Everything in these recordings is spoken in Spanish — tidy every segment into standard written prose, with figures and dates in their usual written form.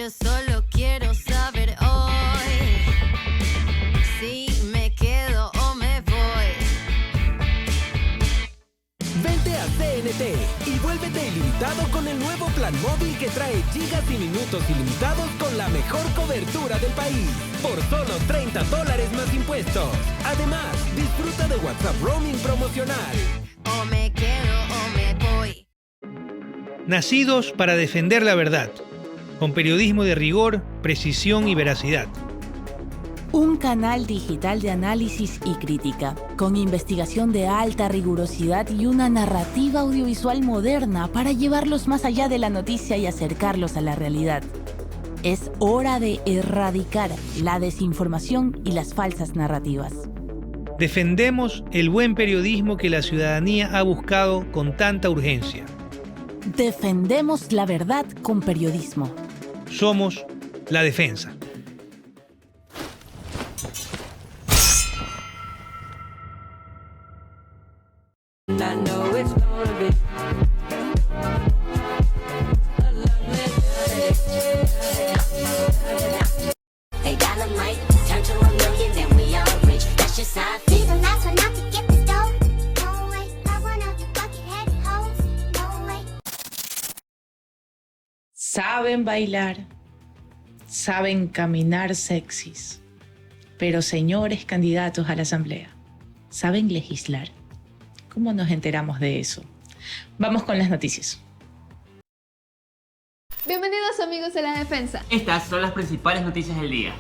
Yo solo quiero saber hoy si me quedo o me voy. Vente a CNT y vuélvete ilimitado con el nuevo plan móvil que trae gigas y minutos ilimitados con la mejor cobertura del país. Por solo $30 más impuestos. Además, disfruta de WhatsApp Roaming promocional. O me quedo o me voy. Nacidos para defender la verdad, con periodismo de rigor, precisión y veracidad. Un canal digital de análisis y crítica, con investigación de alta rigurosidad y una narrativa audiovisual moderna para llevarlos más allá de la noticia y acercarlos a la realidad. Es hora de erradicar la desinformación y las falsas narrativas. Defendemos el buen periodismo que la ciudadanía ha buscado con tanta urgencia. Defendemos la verdad con periodismo. Somos La Defensa. Saben bailar, saben caminar sexys, pero señores candidatos a la asamblea, ¿saben legislar? ¿Cómo nos enteramos de eso? Vamos con las noticias. Bienvenidos amigos de La Defensa. Estas son las principales noticias del día.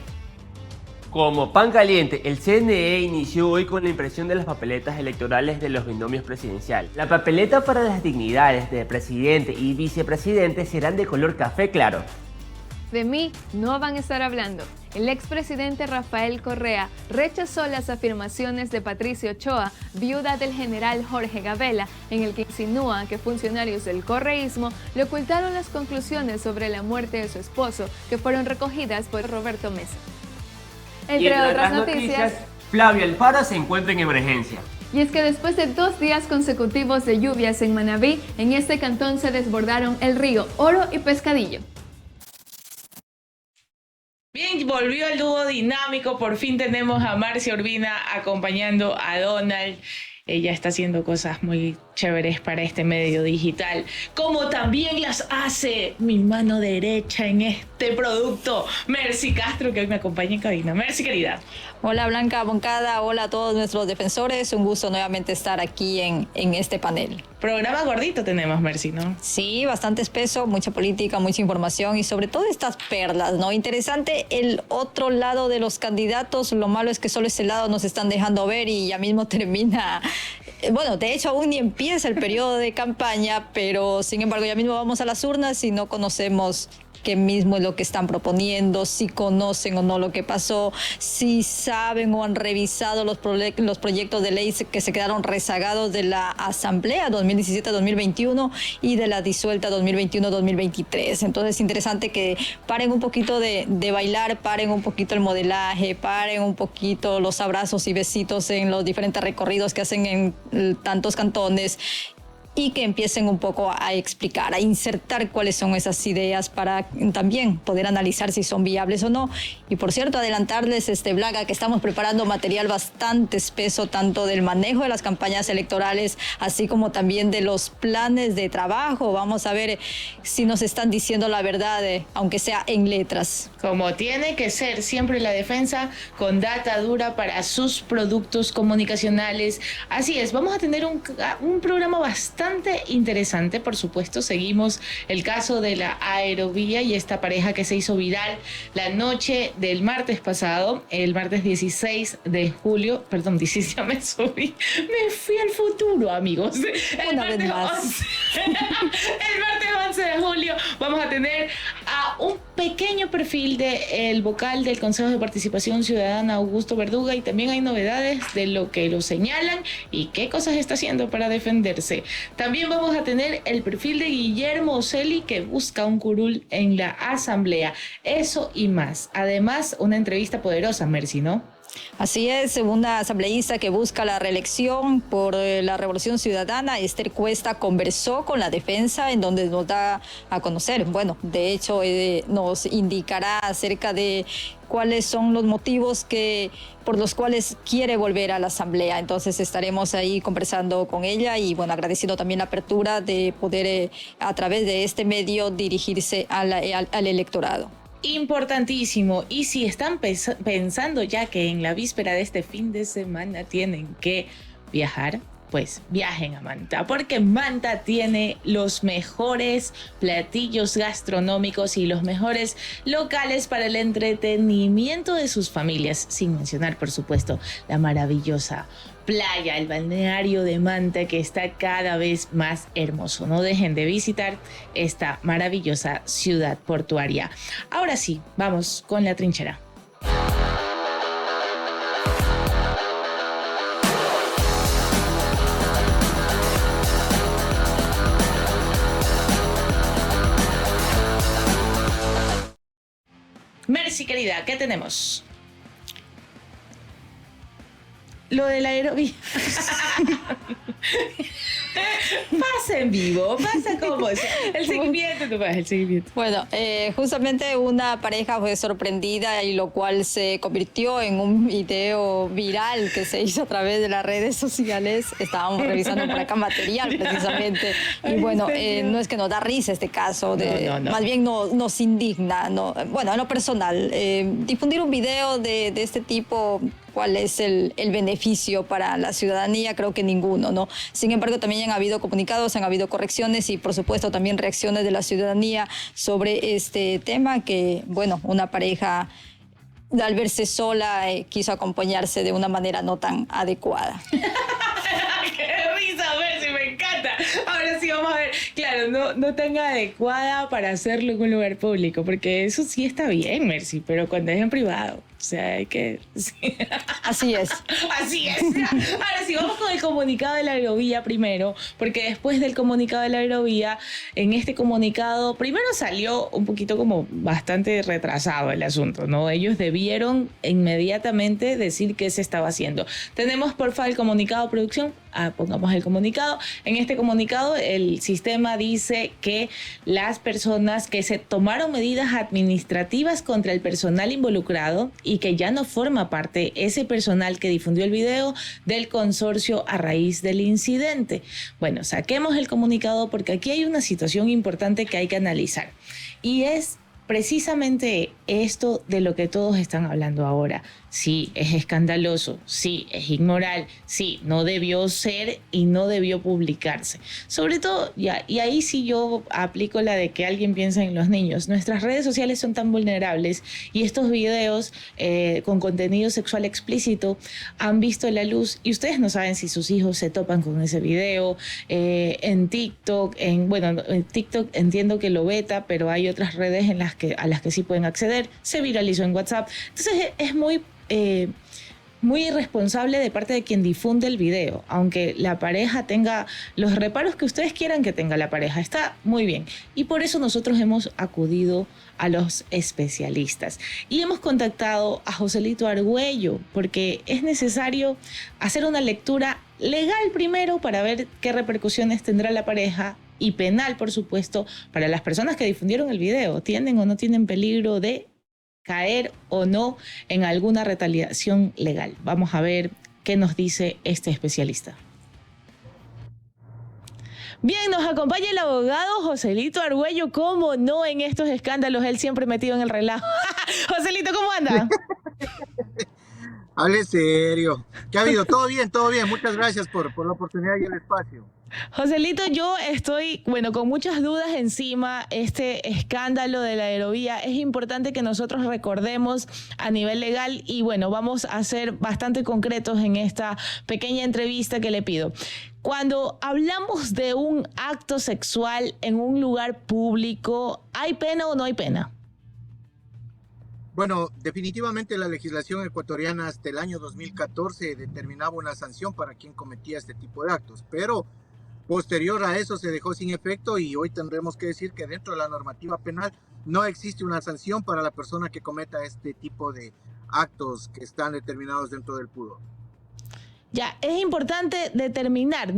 Como pan caliente, el CNE inició hoy con la impresión de las papeletas electorales de los binomios presidenciales. La papeleta para las dignidades de presidente y vicepresidente serán de color café claro. De mí no van a estar hablando. El expresidente Rafael Correa rechazó las afirmaciones de Patricia Ochoa, viuda del general Jorge Gabela, en el que insinúa que funcionarios del correísmo le ocultaron las conclusiones sobre la muerte de su esposo, que fueron recogidas por Roberto Mesa. Entre otras noticias, Flavio Alfaro se encuentra en emergencia. Y es que después de 2 días consecutivos de lluvias en Manabí, en este cantón se desbordaron el río Oro y Pescadillo. Bien, volvió el dúo dinámico. Por fin tenemos a Marcia Urbina acompañando a Donald. Ella está haciendo cosas muy chéveres para este medio digital, como también las hace mi mano derecha en este producto, Mercy Castro, que hoy me acompaña en cabina. Mercy, querida. Hola Blanca Moncada, hola a todos nuestros defensores. Un gusto nuevamente estar aquí en este panel. Programa gordito tenemos, Mercy, ¿no? Sí, bastante espeso, mucha política, mucha información y sobre todo estas perlas, ¿no? Interesante el otro lado de los candidatos. Lo malo es que solo ese lado nos están dejando ver y ya mismo termina. Bueno, de hecho aún ni empieza el periodo de campaña, pero sin embargo ya mismo vamos a las urnas y no conocemos qué mismo es lo que están proponiendo, si conocen o no lo que pasó, si saben o han revisado los proyectos de ley que se quedaron rezagados de la Asamblea 2017-2021 y de la disuelta 2021-2023. Entonces es interesante que paren un poquito de bailar, paren un poquito el modelaje, paren un poquito los abrazos y besitos en los diferentes recorridos que hacen en tantos cantones y que empiecen un poco a explicar, a insertar cuáles son esas ideas para también poder analizar si son viables o no. Y por cierto, adelantarles, Blanca, que estamos preparando material bastante espeso, tanto del manejo de las campañas electorales, así como también de los planes de trabajo. Vamos a ver si nos están diciendo la verdad, aunque sea en letras. Como tiene que ser, siempre La Defensa con data dura para sus productos comunicacionales. Así es, vamos a tener un programa bastante interesante. Por supuesto, seguimos el caso de la aerovía y esta pareja que se hizo viral la noche del martes pasado, el martes 16 de julio, perdón, 16 ya me subí, me fui al futuro, amigos. El martes 11 de julio vamos a tener a un pequeño perfil del vocal del Consejo de Participación Ciudadana, Augusto Verduga, y también hay novedades de lo que lo señalan y qué cosas está haciendo para defenderse. También vamos a tener el perfil de Guillermo Ocelli, que busca un curul en la Asamblea. Eso y más. Además, una entrevista poderosa, Mercy, ¿no? Así es, una asambleísta que busca la reelección por la Revolución Ciudadana, Esther Cuesta, conversó con la defensa en donde nos da a conocer, bueno, de hecho nos indicará acerca de cuáles son los motivos por los cuales quiere volver a la asamblea. Entonces estaremos ahí conversando con ella y bueno, agradeciendo también la apertura de poder a través de este medio dirigirse al electorado. Importantísimo. Y si están pensando ya que en la víspera de este fin de semana tienen que viajar, pues viajen a Manta, porque Manta tiene los mejores platillos gastronómicos y los mejores locales para el entretenimiento de sus familias, sin mencionar, por supuesto, la maravillosa playa, el balneario de Manta, que está cada vez más hermoso. No dejen de visitar esta maravillosa ciudad portuaria. Ahora sí, vamos con la trinchera. Mercy, querida, ¿qué tenemos? Lo de la aerovía. Pasa en vivo, pasa como el seguimiento, Tomás, el seguimiento. Bueno, justamente una pareja fue sorprendida y lo cual se convirtió en un video viral que se hizo a través de las redes sociales. Estábamos revisando por acá material precisamente y bueno, no es que nos da risa este caso, no. Más bien nos indigna, bueno, en lo personal, difundir un video de este tipo. ¿Cuál es el beneficio para la ciudadanía? Creo que ninguno, ¿no? Sin embargo, también han habido comunicados, han habido correcciones y, por supuesto, también reacciones de la ciudadanía sobre este tema que, bueno, una pareja al verse sola quiso acompañarse de una manera no tan adecuada. ¡Qué risa, Mercy! Me encanta. Ahora sí vamos a ver. Claro, no tan adecuada para hacerlo en un lugar público, porque eso sí está bien, Mercy, pero cuando es en privado. O sea, hay que... Sí. Así es. Así es. Ahora sí, vamos con el comunicado de la aerovía primero, porque después del comunicado de la aerovía, en este comunicado, primero salió un poquito como bastante retrasado el asunto, ¿no? Ellos debieron inmediatamente decir qué se estaba haciendo. Tenemos, porfa, el comunicado, producción. Pongamos el comunicado. En este comunicado, el sistema dice que las personas que se tomaron medidas administrativas contra el personal involucrado y que ya no forma parte ese personal que difundió el video del consorcio a raíz del incidente. Bueno, saquemos el comunicado porque aquí hay una situación importante que hay que analizar y es precisamente esto de lo que todos están hablando ahora. Sí, es escandaloso, sí, es inmoral, sí, no debió ser y no debió publicarse. Sobre todo, y ahí sí yo aplico la de que alguien piensa en los niños. Nuestras redes sociales son tan vulnerables y estos videos con contenido sexual explícito han visto la luz y ustedes no saben si sus hijos se topan con ese video. En TikTok, en TikTok entiendo que lo veta, pero hay otras redes a las que sí pueden acceder. Se viralizó en WhatsApp. Entonces es muy irresponsable de parte de quien difunde el video, aunque la pareja tenga los reparos que ustedes quieran que tenga la pareja, está muy bien. Y por eso nosotros hemos acudido a los especialistas y hemos contactado a Joselito Argüello porque es necesario hacer una lectura legal primero para ver qué repercusiones tendrá la pareja y penal, por supuesto, para las personas que difundieron el video. ¿Tienen o no tienen peligro de caer o no en alguna retaliación legal? Vamos a ver qué nos dice este especialista. Bien, nos acompaña el abogado Joselito Argüello, ¿cómo no en estos escándalos? Él siempre metido en el relajo. Joselito, ¿cómo anda? Hable serio. ¿Qué ha habido? Todo bien, todo bien. Muchas gracias por la oportunidad y el espacio. Joselito, yo estoy, con muchas dudas encima. Este escándalo de la aerovía es importante que nosotros recordemos a nivel legal y vamos a ser bastante concretos en esta pequeña entrevista que le pido. Cuando hablamos de un acto sexual en un lugar público, ¿hay pena o no hay pena? Bueno, definitivamente la legislación ecuatoriana hasta el año 2014 determinaba una sanción para quien cometía este tipo de actos, pero posterior a eso se dejó sin efecto y hoy tendremos que decir que dentro de la normativa penal no existe una sanción para la persona que cometa este tipo de actos que están determinados dentro del PUDO. Ya, es importante determinar,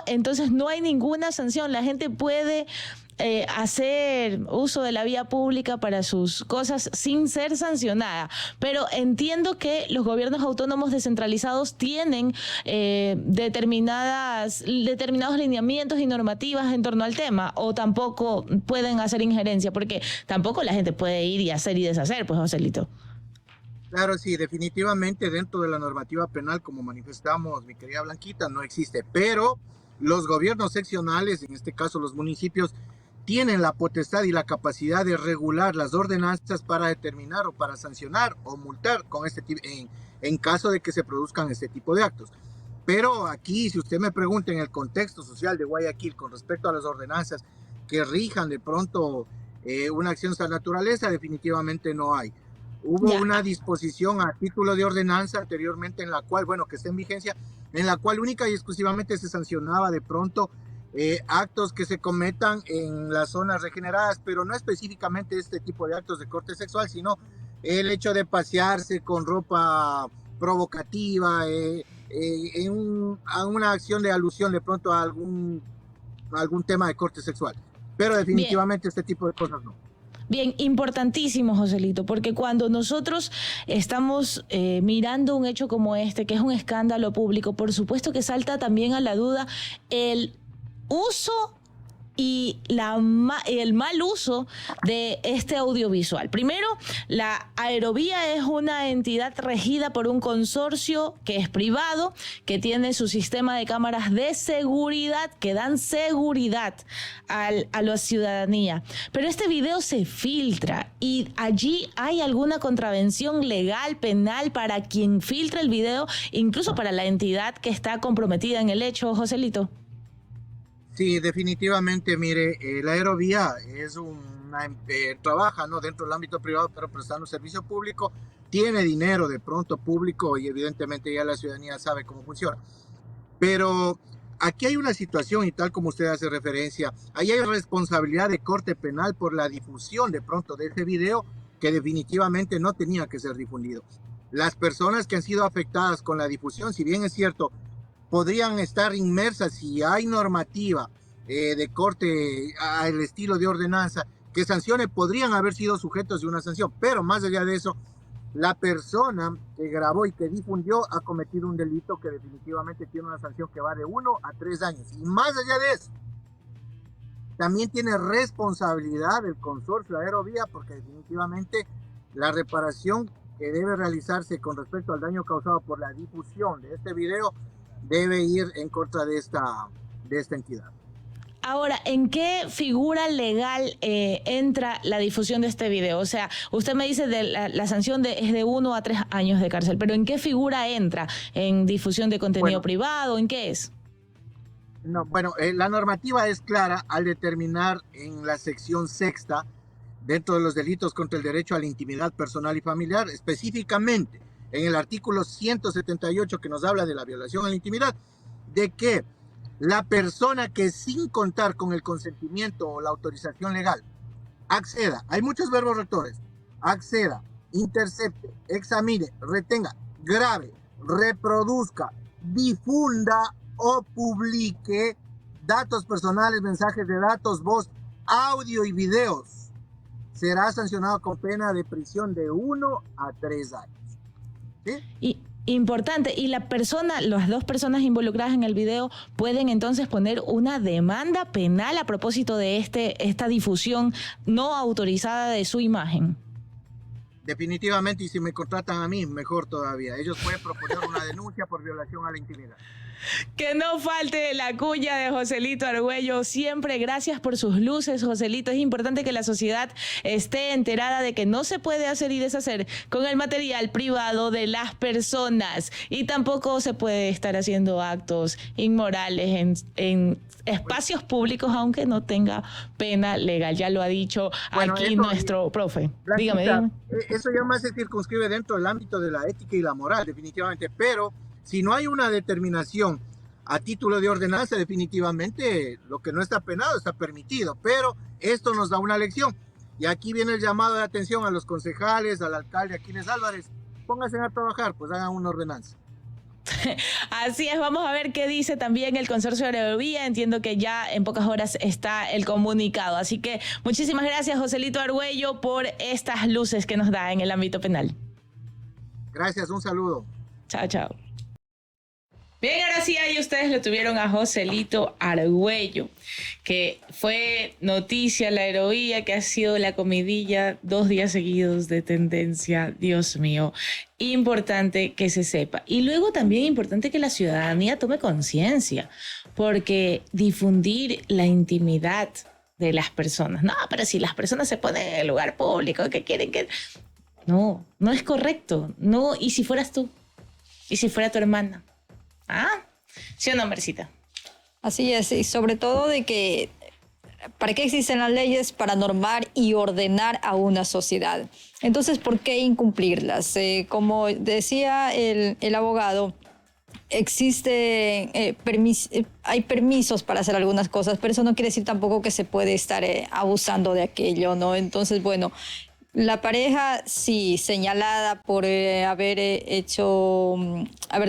entonces no hay ninguna sanción, la gente puede hacer uso de la vía pública para sus cosas sin ser sancionada, pero entiendo que los gobiernos autónomos descentralizados tienen determinados lineamientos y normativas en torno al tema, o tampoco pueden hacer injerencia, porque tampoco la gente puede ir y hacer y deshacer, pues, Joselito. Claro, sí, definitivamente dentro de la normativa penal, como manifestamos, mi querida Blanquita, no existe, pero los gobiernos seccionales, en este caso los municipios, tienen la potestad y la capacidad de regular las ordenanzas para determinar o para sancionar o multar con este tipo, en caso de que se produzcan este tipo de actos. Pero aquí, si usted me pregunta en el contexto social de Guayaquil con respecto a las ordenanzas que rijan de pronto una acción de esta naturaleza, definitivamente no hay. Hubo una disposición a título de ordenanza anteriormente en la cual, bueno, que está en vigencia, en la cual única y exclusivamente se sancionaba de pronto actos que se cometan en las zonas regeneradas, pero no específicamente este tipo de actos de corte sexual, sino el hecho de pasearse con ropa provocativa, a una acción de alusión de pronto a algún tema de corte sexual. Pero definitivamente este tipo de cosas no. Bien, importantísimo, Joselito, porque cuando nosotros estamos mirando un hecho como este, que es un escándalo público, por supuesto que salta también a la duda el uso y el mal uso de este audiovisual. Primero, la Aerovía es una entidad regida por un consorcio que es privado, que tiene su sistema de cámaras de seguridad, que dan seguridad a la ciudadanía. Pero este video se filtra y allí hay alguna contravención legal, penal, para quien filtra el video, incluso para la entidad que está comprometida en el hecho, Joselito. Sí, definitivamente, mire, la Aerovía es trabaja, ¿no?, dentro del ámbito privado, pero prestando servicio público, tiene dinero de pronto público y evidentemente ya la ciudadanía sabe cómo funciona. Pero aquí hay una situación, y tal como usted hace referencia, ahí hay responsabilidad de corte penal por la difusión de pronto de ese video que definitivamente no tenía que ser difundido. Las personas que han sido afectadas con la difusión, si bien es cierto, podrían estar inmersas si hay normativa de corte al estilo de ordenanza que sancione, podrían haber sido sujetos de una sanción, pero más allá de eso, la persona que grabó y que difundió ha cometido un delito que definitivamente tiene una sanción que va de 1 a 3 años, y más allá de eso, también tiene responsabilidad el consorcio Aerovía, porque definitivamente la reparación que debe realizarse con respecto al daño causado por la difusión de este video debe ir en contra de esta entidad. Ahora, ¿en qué figura legal entra la difusión de este video? O sea, usted me dice de la sanción es de 1 a 3 años de cárcel, pero ¿en qué figura entra? ¿En difusión de contenido privado? ¿En qué es? No, bueno, la normativa es clara al determinar en la sección 6ª, dentro de los delitos contra el derecho a la intimidad personal y familiar, específicamente en el artículo 178 que nos habla de la violación a la intimidad, de que la persona que sin contar con el consentimiento o la autorización legal acceda, hay muchos verbos rectores, acceda, intercepte, examine, retenga, grave, reproduzca, difunda o publique datos personales, mensajes de datos, voz, audio y videos, será sancionado con pena de prisión de 1 a 3 años. ¿Sí? Y importante, y las dos personas involucradas en el video pueden entonces poner una demanda penal a propósito de esta difusión no autorizada de su imagen. Definitivamente, y si me contratan a mí, mejor todavía. Ellos pueden proponer una denuncia por violación a la intimidad. Que no falte la cuña de Joselito Argüello. Siempre gracias por sus luces, Joselito. Es importante que la sociedad esté enterada de que no se puede hacer y deshacer con el material privado de las personas. Y tampoco se puede estar haciendo actos inmorales en espacios públicos, aunque no tenga pena legal. Ya lo ha dicho aquí nuestro profe. Blanquita, dígame. Eso ya más se circunscribe dentro del ámbito de la ética y la moral, definitivamente. Pero si no hay una determinación a título de ordenanza, definitivamente lo que no está penado está permitido. Pero esto nos da una lección. Y aquí viene el llamado de atención a los concejales, al alcalde Aquiles Álvarez. pónganse a trabajar, pues hagan una ordenanza. Así es, vamos a ver qué dice también el Consorcio de Aerovía. Entiendo que ya en pocas horas está el comunicado. Así que muchísimas gracias, Joselito Argüello, por estas luces que nos da en el ámbito penal. Gracias, un saludo. Chao, chao. Bien, ahora sí, ahí ustedes lo tuvieron a Joselito Argüello, que fue noticia la Aerovía, que ha sido la comidilla 2 días seguidos de tendencia. Dios mío, importante que se sepa. Y luego también importante que la ciudadanía tome conciencia, porque difundir la intimidad de las personas. No, pero si las personas se ponen en el lugar público, ¿qué quieren que...? No, no es correcto. No, ¿y si fueras tú? ¿Y si fuera tu hermana? ¿Ah? ¿Sí o no, Mercita? Así es, y sobre todo de que ¿para qué existen las leyes? Para normar y ordenar a una sociedad. Entonces, ¿por qué incumplirlas? Como decía el abogado, hay permisos para hacer algunas cosas, pero eso no quiere decir tampoco que se puede estar abusando de aquello, ¿no? Entonces, bueno, la pareja sí señalada por haber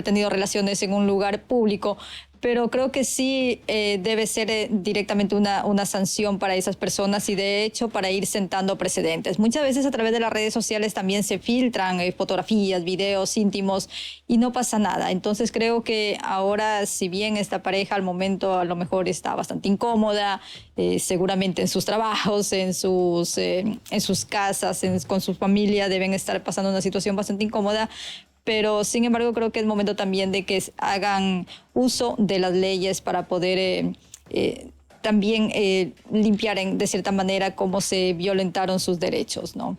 tenido relaciones en un lugar público, pero creo que sí debe ser directamente una sanción para esas personas y de hecho para ir sentando precedentes. Muchas veces a través de las redes sociales también se filtran fotografías, videos íntimos y no pasa nada. Entonces creo que ahora, si bien esta pareja al momento a lo mejor está bastante incómoda, seguramente en sus trabajos, en sus casas, con su familia deben estar pasando una situación bastante incómoda, pero sin embargo creo que es momento también de que hagan uso de las leyes para poder también limpiar de cierta manera cómo se violentaron sus derechos, ¿no?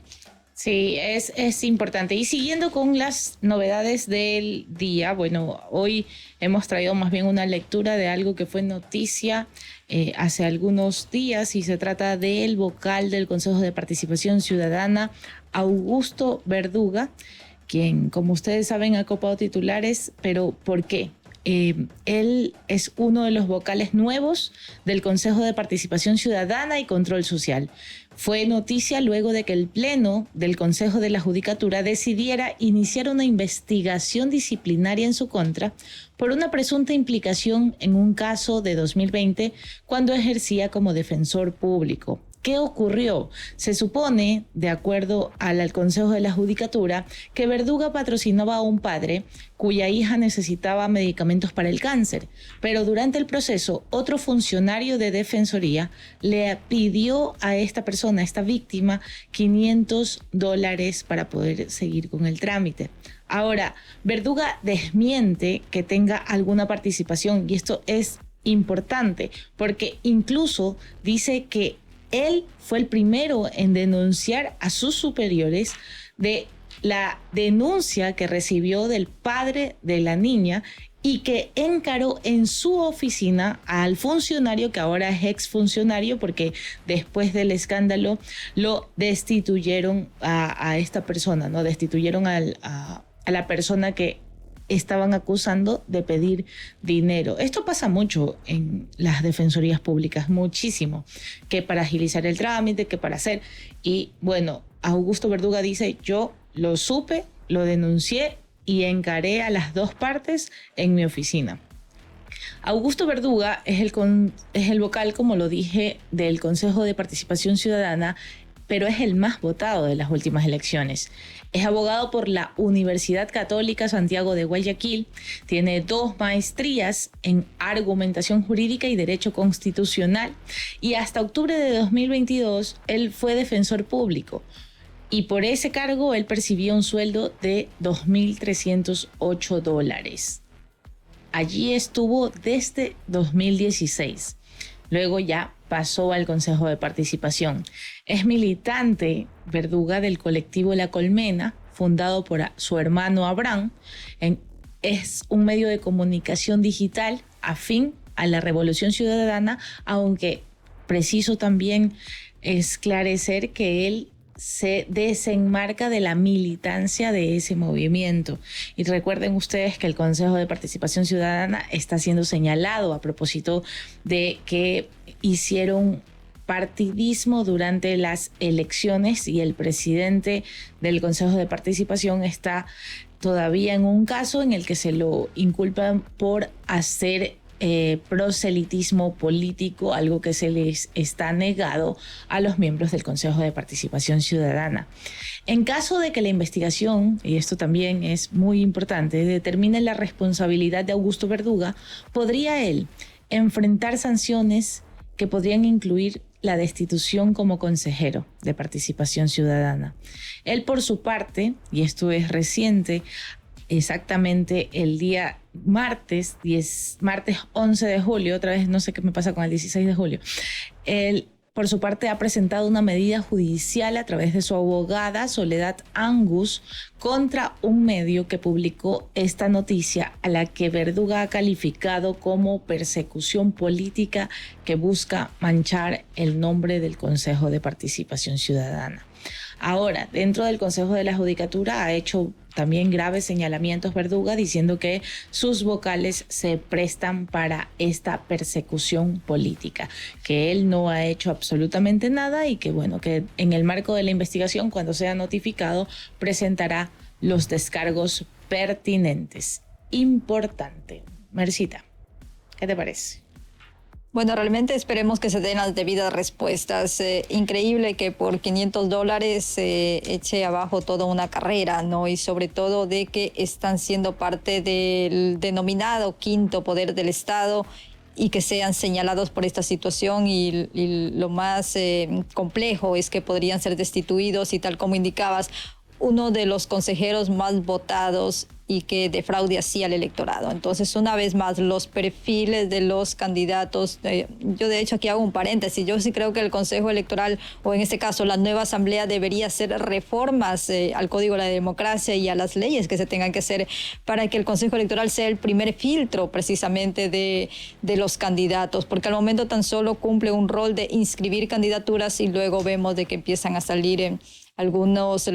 Sí, es importante. Y siguiendo con las novedades del día, bueno, hoy hemos traído más bien una lectura de algo que fue noticia hace algunos días y se trata del vocal del Consejo de Participación Ciudadana, Augusto Verduga, quien, como ustedes saben, ha copado titulares, pero ¿por qué? Él es uno de los vocales nuevos del Consejo de Participación Ciudadana y Control Social. Fue noticia luego de que el Pleno del Consejo de la Judicatura decidiera iniciar una investigación disciplinaria en su contra por una presunta implicación en un caso de 2020 cuando ejercía como defensor público. ¿Qué ocurrió? Se supone, de acuerdo al Consejo de la Judicatura, que Verduga patrocinaba a un padre cuya hija necesitaba medicamentos para el cáncer, pero durante el proceso otro funcionario de Defensoría le pidió a esta persona, a esta víctima, $500 para poder seguir con el trámite. Ahora, Verduga desmiente que tenga alguna participación y esto es importante porque incluso dice que él fue el primero en denunciar a sus superiores de la denuncia que recibió del padre de la niña y que encaró en su oficina al funcionario que ahora es exfuncionario porque después del escándalo lo destituyeron a esta persona, ¿no? Destituyeron a la persona que estaban acusando de pedir dinero. Esto pasa mucho en las defensorías públicas, muchísimo, que para agilizar el trámite, que para hacer. Y bueno, Augusto Verduga dice, yo lo supe, lo denuncié y encaré a las dos partes en mi oficina. Augusto Verduga es el vocal, como lo dije, del Consejo de Participación Ciudadana, pero es el más votado de las últimas elecciones. Es abogado por la Universidad Católica Santiago de Guayaquil, tiene 2 maestrías en argumentación jurídica y derecho constitucional y hasta octubre de 2022 él fue defensor público y por ese cargo él percibía un sueldo de $2.308. Allí estuvo desde 2016. Luego ya pasó al Consejo de Participación. Es militante Verduga del colectivo La Colmena, fundado por su hermano Abraham. Es un medio de comunicación digital afín a la Revolución Ciudadana, aunque preciso también esclarecer que él se desenmarca de la militancia de ese movimiento. Y recuerden ustedes que el Consejo de Participación Ciudadana está siendo señalado a propósito de que hicieron partidismo durante las elecciones y el presidente del Consejo de Participación está todavía en un caso en el que se lo inculpan por hacer proselitismo político, algo que se les está negado a los miembros del Consejo de Participación Ciudadana. En caso de que la investigación, y esto también es muy importante, determine la responsabilidad de Augusto Verduga, podría él enfrentar sanciones que podrían incluir la destitución como consejero de Participación Ciudadana. Él, por su parte, y esto es reciente, exactamente el día martes 11 de julio, otra vez no sé qué me pasa con el 16 de julio, él por su parte ha presentado una medida judicial a través de su abogada Soledad Angus contra un medio que publicó esta noticia, a la que Verduga ha calificado como persecución política que busca manchar el nombre del Consejo de Participación Ciudadana. Ahora, dentro del Consejo de la Judicatura ha hecho también graves señalamientos Verduga, diciendo que sus vocales se prestan para esta persecución política, que él no ha hecho absolutamente nada y que, bueno, que en el marco de la investigación, cuando sea notificado, presentará los descargos pertinentes. Importante. Mercita, ¿qué te parece? Bueno, realmente esperemos que se den las debidas respuestas. Increíble que por $500 se eche abajo toda una carrera, ¿no? Y sobre todo de que están siendo parte del denominado quinto poder del Estado y que sean señalados por esta situación y lo más complejo es que podrían ser destituidos y, tal como indicabas, uno de los consejeros más votados y que defraude así al electorado. Entonces, una vez más, los perfiles de los candidatos, yo de hecho aquí hago un paréntesis, yo sí creo que el Consejo Electoral, o en este caso la nueva Asamblea, debería hacer reformas al Código de la Democracia y a las leyes que se tengan que hacer para que el Consejo Electoral sea el primer filtro precisamente de los candidatos, porque al momento tan solo cumple un rol de inscribir candidaturas y luego vemos de que empiezan a salir algunas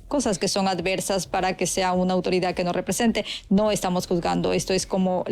cosas que son adversas para que sea una autoridad que nos represente. No estamos juzgando, esto es como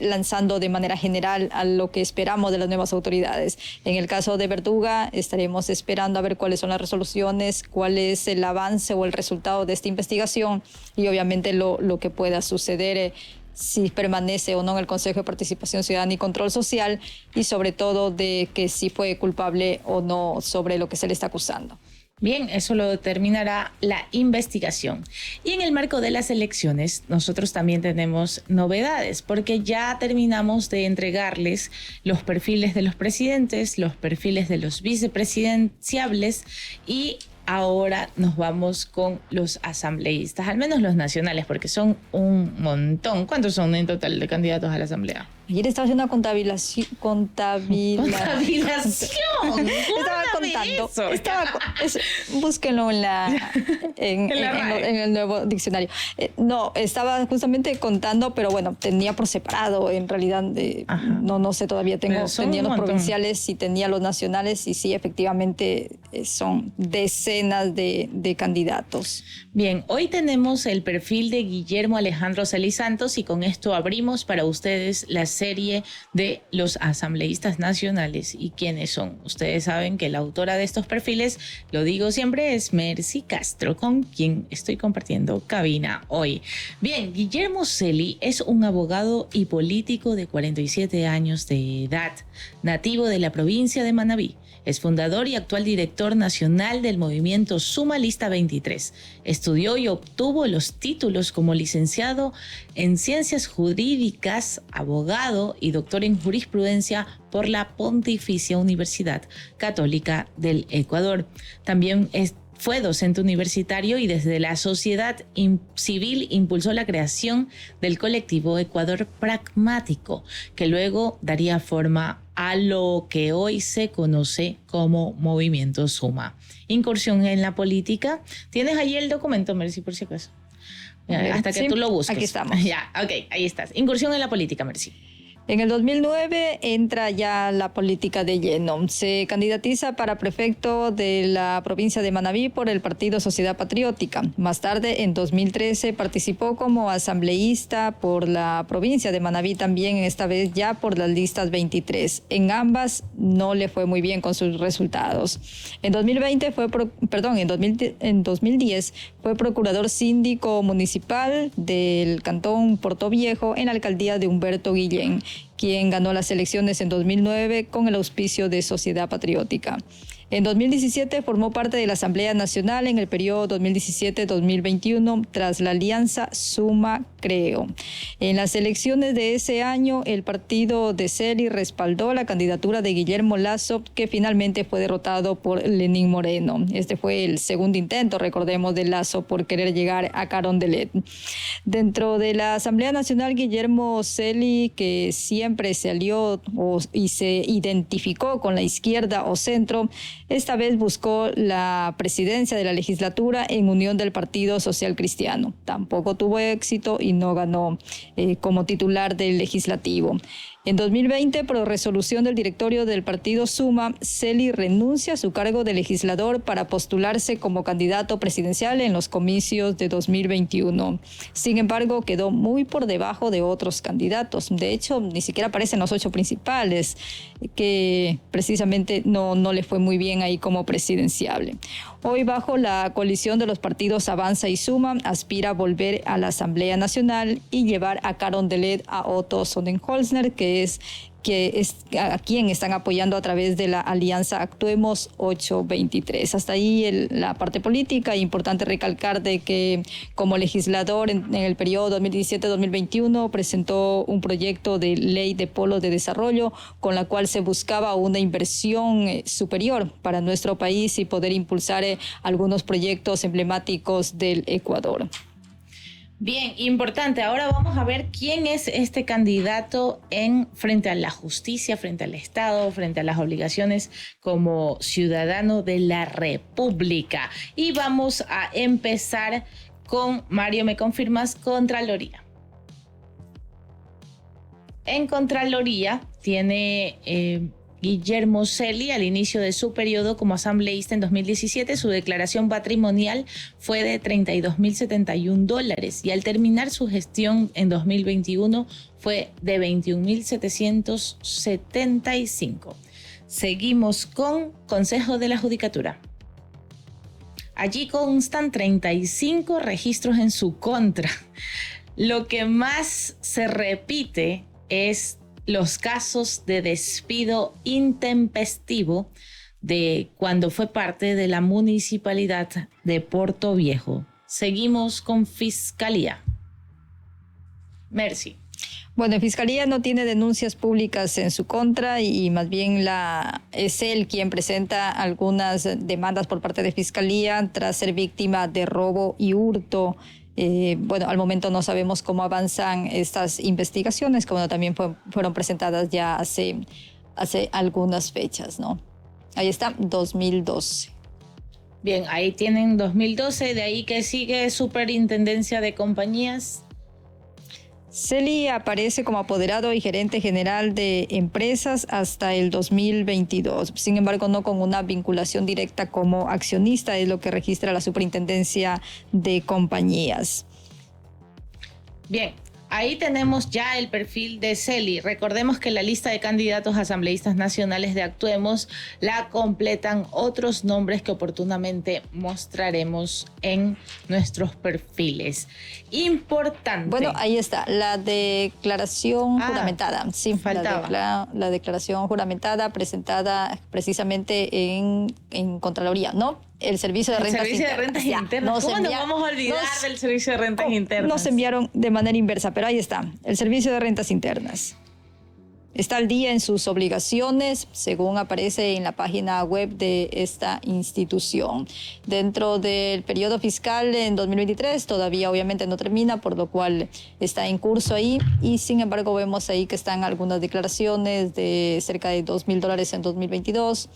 lanzando de manera general a lo que esperamos de las nuevas autoridades. En el caso de Verduga, estaremos esperando a ver cuáles son las resoluciones, cuál es el avance o el resultado de esta investigación y obviamente lo que pueda suceder si permanece o no en el Consejo de Participación Ciudadana y Control Social, y sobre todo de que si fue culpable o no sobre lo que se le está acusando. Bien, eso lo determinará la investigación. Y en el marco de las elecciones, nosotros también tenemos novedades, porque ya terminamos de entregarles los perfiles de los presidentes, los perfiles de los vicepresidenciables y ahora nos vamos con los asambleístas, al menos los nacionales, porque son un montón. ¿Cuántos son en total de candidatos a la asamblea? Ayer estaba haciendo una contabilización. Estaba contando. Búsquenlo en el nuevo diccionario. No, estaba justamente contando, pero bueno, tenía por separado. En realidad, no sé, todavía tenía los provinciales y tenía los nacionales, y sí, efectivamente, son decenas de candidatos. Bien, hoy tenemos el perfil de Guillermo Alejandro Celis Santos y con esto abrimos para ustedes la serie de los asambleístas nacionales. ¿Y quiénes son? Ustedes saben que la autora de estos perfiles, lo digo siempre, es Mercy Castro, con quien estoy compartiendo cabina hoy. Bien, Guillermo Celis es un abogado y político de 47 años de edad, nativo de la provincia de Manabí. Es fundador y actual director nacional del movimiento Suma Lista 23. Estudió y obtuvo los títulos como licenciado en Ciencias Jurídicas, abogado y doctor en Jurisprudencia por la Pontificia Universidad Católica del Ecuador. También fue docente universitario y desde la sociedad civil impulsó la creación del colectivo Ecuador Pragmático, que luego daría forma a lo que hoy se conoce como Movimiento Suma. Incursión en la política. ¿Tienes ahí el documento, Mercy, por si acaso? Hasta que tú lo busques. Aquí estamos. Ya, ok, ahí estás. Incursión en la política, Mercy. En el 2009 entra ya la política de lleno. Se candidatiza para prefecto de la provincia de Manabí por el partido Sociedad Patriótica. Más tarde, en 2013, participó como asambleísta por la provincia de Manabí también, esta vez ya por las listas 23. En ambas no le fue muy bien con sus resultados. En 2010 fue procurador síndico municipal del cantón Portoviejo en la alcaldía de Humberto Guillén, quien ganó las elecciones en 2009 con el auspicio de Sociedad Patriótica. En 2017 formó parte de la Asamblea Nacional en el periodo 2017-2021 tras la alianza Suma Creo. En las elecciones de ese año, el partido de Celi respaldó la candidatura de Guillermo Lasso, que finalmente fue derrotado por Lenín Moreno. Este fue el segundo intento, recordemos, de Lasso por querer llegar a Carondelet. Dentro de la Asamblea Nacional, Guillermo Celi, que siempre se alió y se identificó con la izquierda o centro, esta vez buscó la presidencia de la legislatura en unión del Partido Social Cristiano. Tampoco tuvo éxito y no ganó como titular del legislativo. En 2020, por resolución del directorio del partido Suma, Celi renuncia a su cargo de legislador para postularse como candidato presidencial en los comicios de 2021. Sin embargo, quedó muy por debajo de otros candidatos. De hecho, ni siquiera aparecen los 8 principales, que precisamente no le fue muy bien ahí como presidenciable. Hoy, bajo la coalición de los partidos Avanza y Suma, aspira a volver a la Asamblea Nacional y llevar a Carondelet a Otto Sonnenholzner, que es a quien están apoyando a través de la alianza Actuemos 823. Hasta ahí la parte política. Importante recalcar de que como legislador en el periodo 2017-2021 presentó un proyecto de ley de polo de desarrollo con la cual se buscaba una inversión superior para nuestro país y poder impulsar algunos proyectos emblemáticos del Ecuador. Bien, importante. Ahora vamos a ver quién es este candidato frente a la justicia, frente al Estado, frente a las obligaciones como ciudadano de la República. Y vamos a empezar con Mario, ¿me confirmas? Contraloría. En Contraloría tiene Guillermo Celi, al inicio de su periodo como asambleísta en 2017, su declaración patrimonial fue de $32.071 y al terminar su gestión en 2021 fue de $21.775. Seguimos con Consejo de la Judicatura. Allí constan 35 registros en su contra. Lo que más se repite es los casos de despido intempestivo de cuando fue parte de la municipalidad de Portoviejo. Seguimos con Fiscalía. Mercy. Bueno, Fiscalía no tiene denuncias públicas en su contra y más bien es él quien presenta algunas demandas por parte de Fiscalía tras ser víctima de robo y hurto. Bueno, al momento no sabemos cómo avanzan estas investigaciones, que bueno, también fueron presentadas ya hace algunas fechas, ¿no? Ahí está, 2012. Bien, ahí tienen 2012, de ahí que sigue Superintendencia de Compañías. Celi aparece como apoderado y gerente general de empresas hasta el 2022. Sin embargo, no con una vinculación directa como accionista, es lo que registra la Superintendencia de Compañías. Bien, ahí tenemos ya el perfil de Celi. Recordemos que la lista de candidatos asambleístas nacionales de Actuemos la completan otros nombres que oportunamente mostraremos en nuestros perfiles. Importante. Bueno, ahí está, la declaración juramentada. Sí, faltaba. La declaración juramentada presentada precisamente en Contraloría, ¿no? El Servicio de Rentas Internas. ¿Cómo nos vamos a olvidar del Servicio de Rentas Internas? Nos enviaron de manera inversa, pero ahí está, el Servicio de Rentas Internas. Está al día en sus obligaciones, según aparece en la página web de esta institución. Dentro del periodo fiscal en 2023, todavía obviamente no termina, por lo cual está en curso ahí. Y sin embargo, vemos ahí que están algunas declaraciones de cerca de $2,000 en 2022.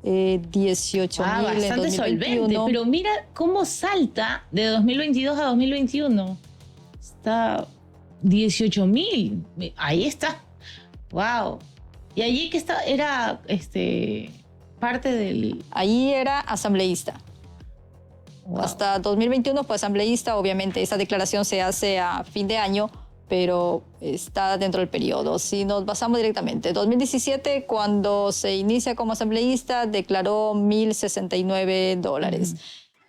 18,000 bastante en 2021. solvente, pero mira cómo salta de 2022 a 2021. Está 18,000. Ahí está. Wow. Y allí que era parte del... Ahí era asambleísta. Wow. Hasta 2021 fue asambleísta. Obviamente esta declaración se hace a fin de año, pero está dentro del periodo. Si nos basamos directamente, 2017, cuando se inicia como asambleísta, declaró $1,069.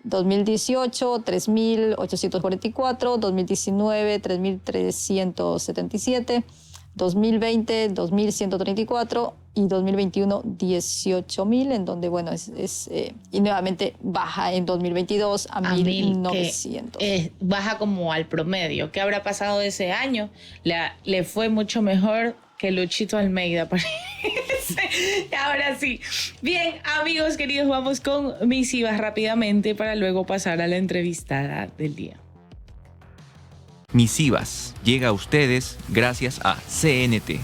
2018, 3.844, 2019, 3.377, 2020, 2.134 y 2021, 18.000, en donde, bueno, y nuevamente baja en 2022 a 1.900. Baja como al promedio. ¿Qué habrá pasado ese año? Le fue mucho mejor que Luchito Almeida, parece. Ahora sí. Bien, amigos queridos, vamos con misivas rápidamente para luego pasar a la entrevistada del día. Misivas llega a ustedes gracias a CNT.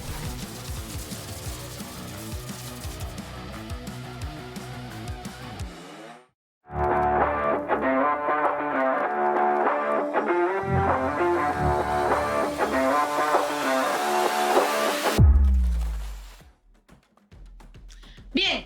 Bien,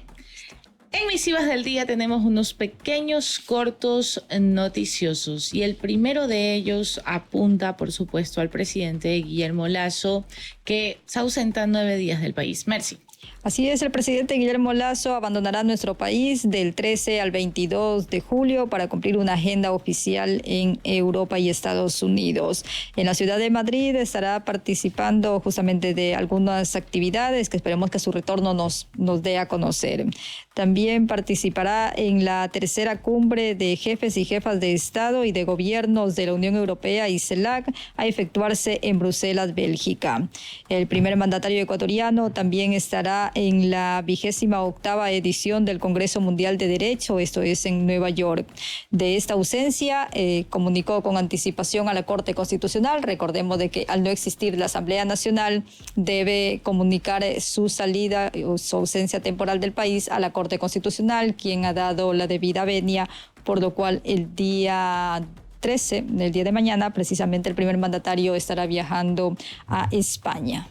en misivas del día tenemos unos pequeños cortos noticiosos y el primero de ellos apunta, por supuesto, al presidente Guillermo Lasso, que se ausenta 9 días del país. Merci. Así es, el presidente Guillermo Lasso abandonará nuestro país del 13 al 22 de julio para cumplir una agenda oficial en Europa y Estados Unidos. En la ciudad de Madrid estará participando justamente de algunas actividades que esperemos que a su retorno nos dé a conocer. También participará en la tercera cumbre de jefes y jefas de Estado y de gobiernos de la Unión Europea y CELAC a efectuarse en Bruselas, Bélgica. El primer mandatario ecuatoriano también estará en la 28ª edición del Congreso Mundial de Derecho, esto es en Nueva York. De esta ausencia, comunicó con anticipación a la Corte Constitucional. Recordemos de que al no existir la Asamblea Nacional, debe comunicar su salida o su ausencia temporal del país a la Corte Constitucional, quien ha dado la debida venia, por lo cual el día 13, el día de mañana, precisamente el primer mandatario estará viajando a España.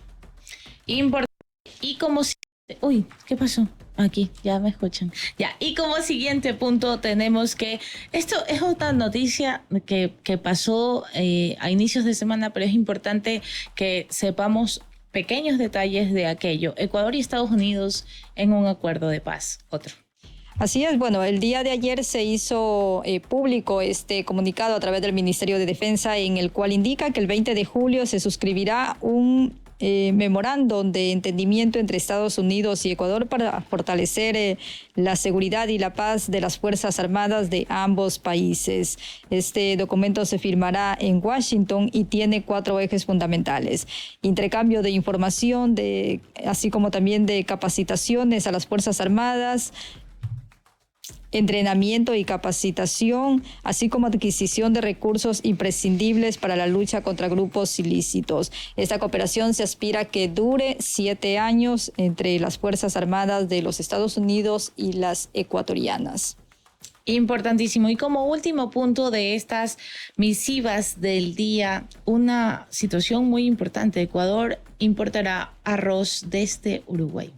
Importante. Y como... Uy, ¿qué pasó? Aquí, ya me escuchan. Ya, y como siguiente punto tenemos que... Esto es otra noticia que pasó a inicios de semana, pero es importante que sepamos pequeños detalles de aquello. Ecuador y Estados Unidos en un acuerdo de paz. Otro. Así es, bueno, el día de ayer se hizo público este comunicado a través del Ministerio de Defensa, en el cual indica que el 20 de julio se suscribirá un memorándum de entendimiento entre Estados Unidos y Ecuador para fortalecer la seguridad y la paz de las Fuerzas Armadas de ambos países. Este documento se firmará en Washington y tiene 4 ejes fundamentales: intercambio de información, así como también de capacitaciones a las Fuerzas Armadas, entrenamiento y capacitación, así como adquisición de recursos imprescindibles para la lucha contra grupos ilícitos. Esta cooperación se aspira a que dure 7 años entre las Fuerzas Armadas de los Estados Unidos y las ecuatorianas. Importantísimo. Y como último punto de estas misivas del día, una situación muy importante. Ecuador importará arroz desde Uruguay.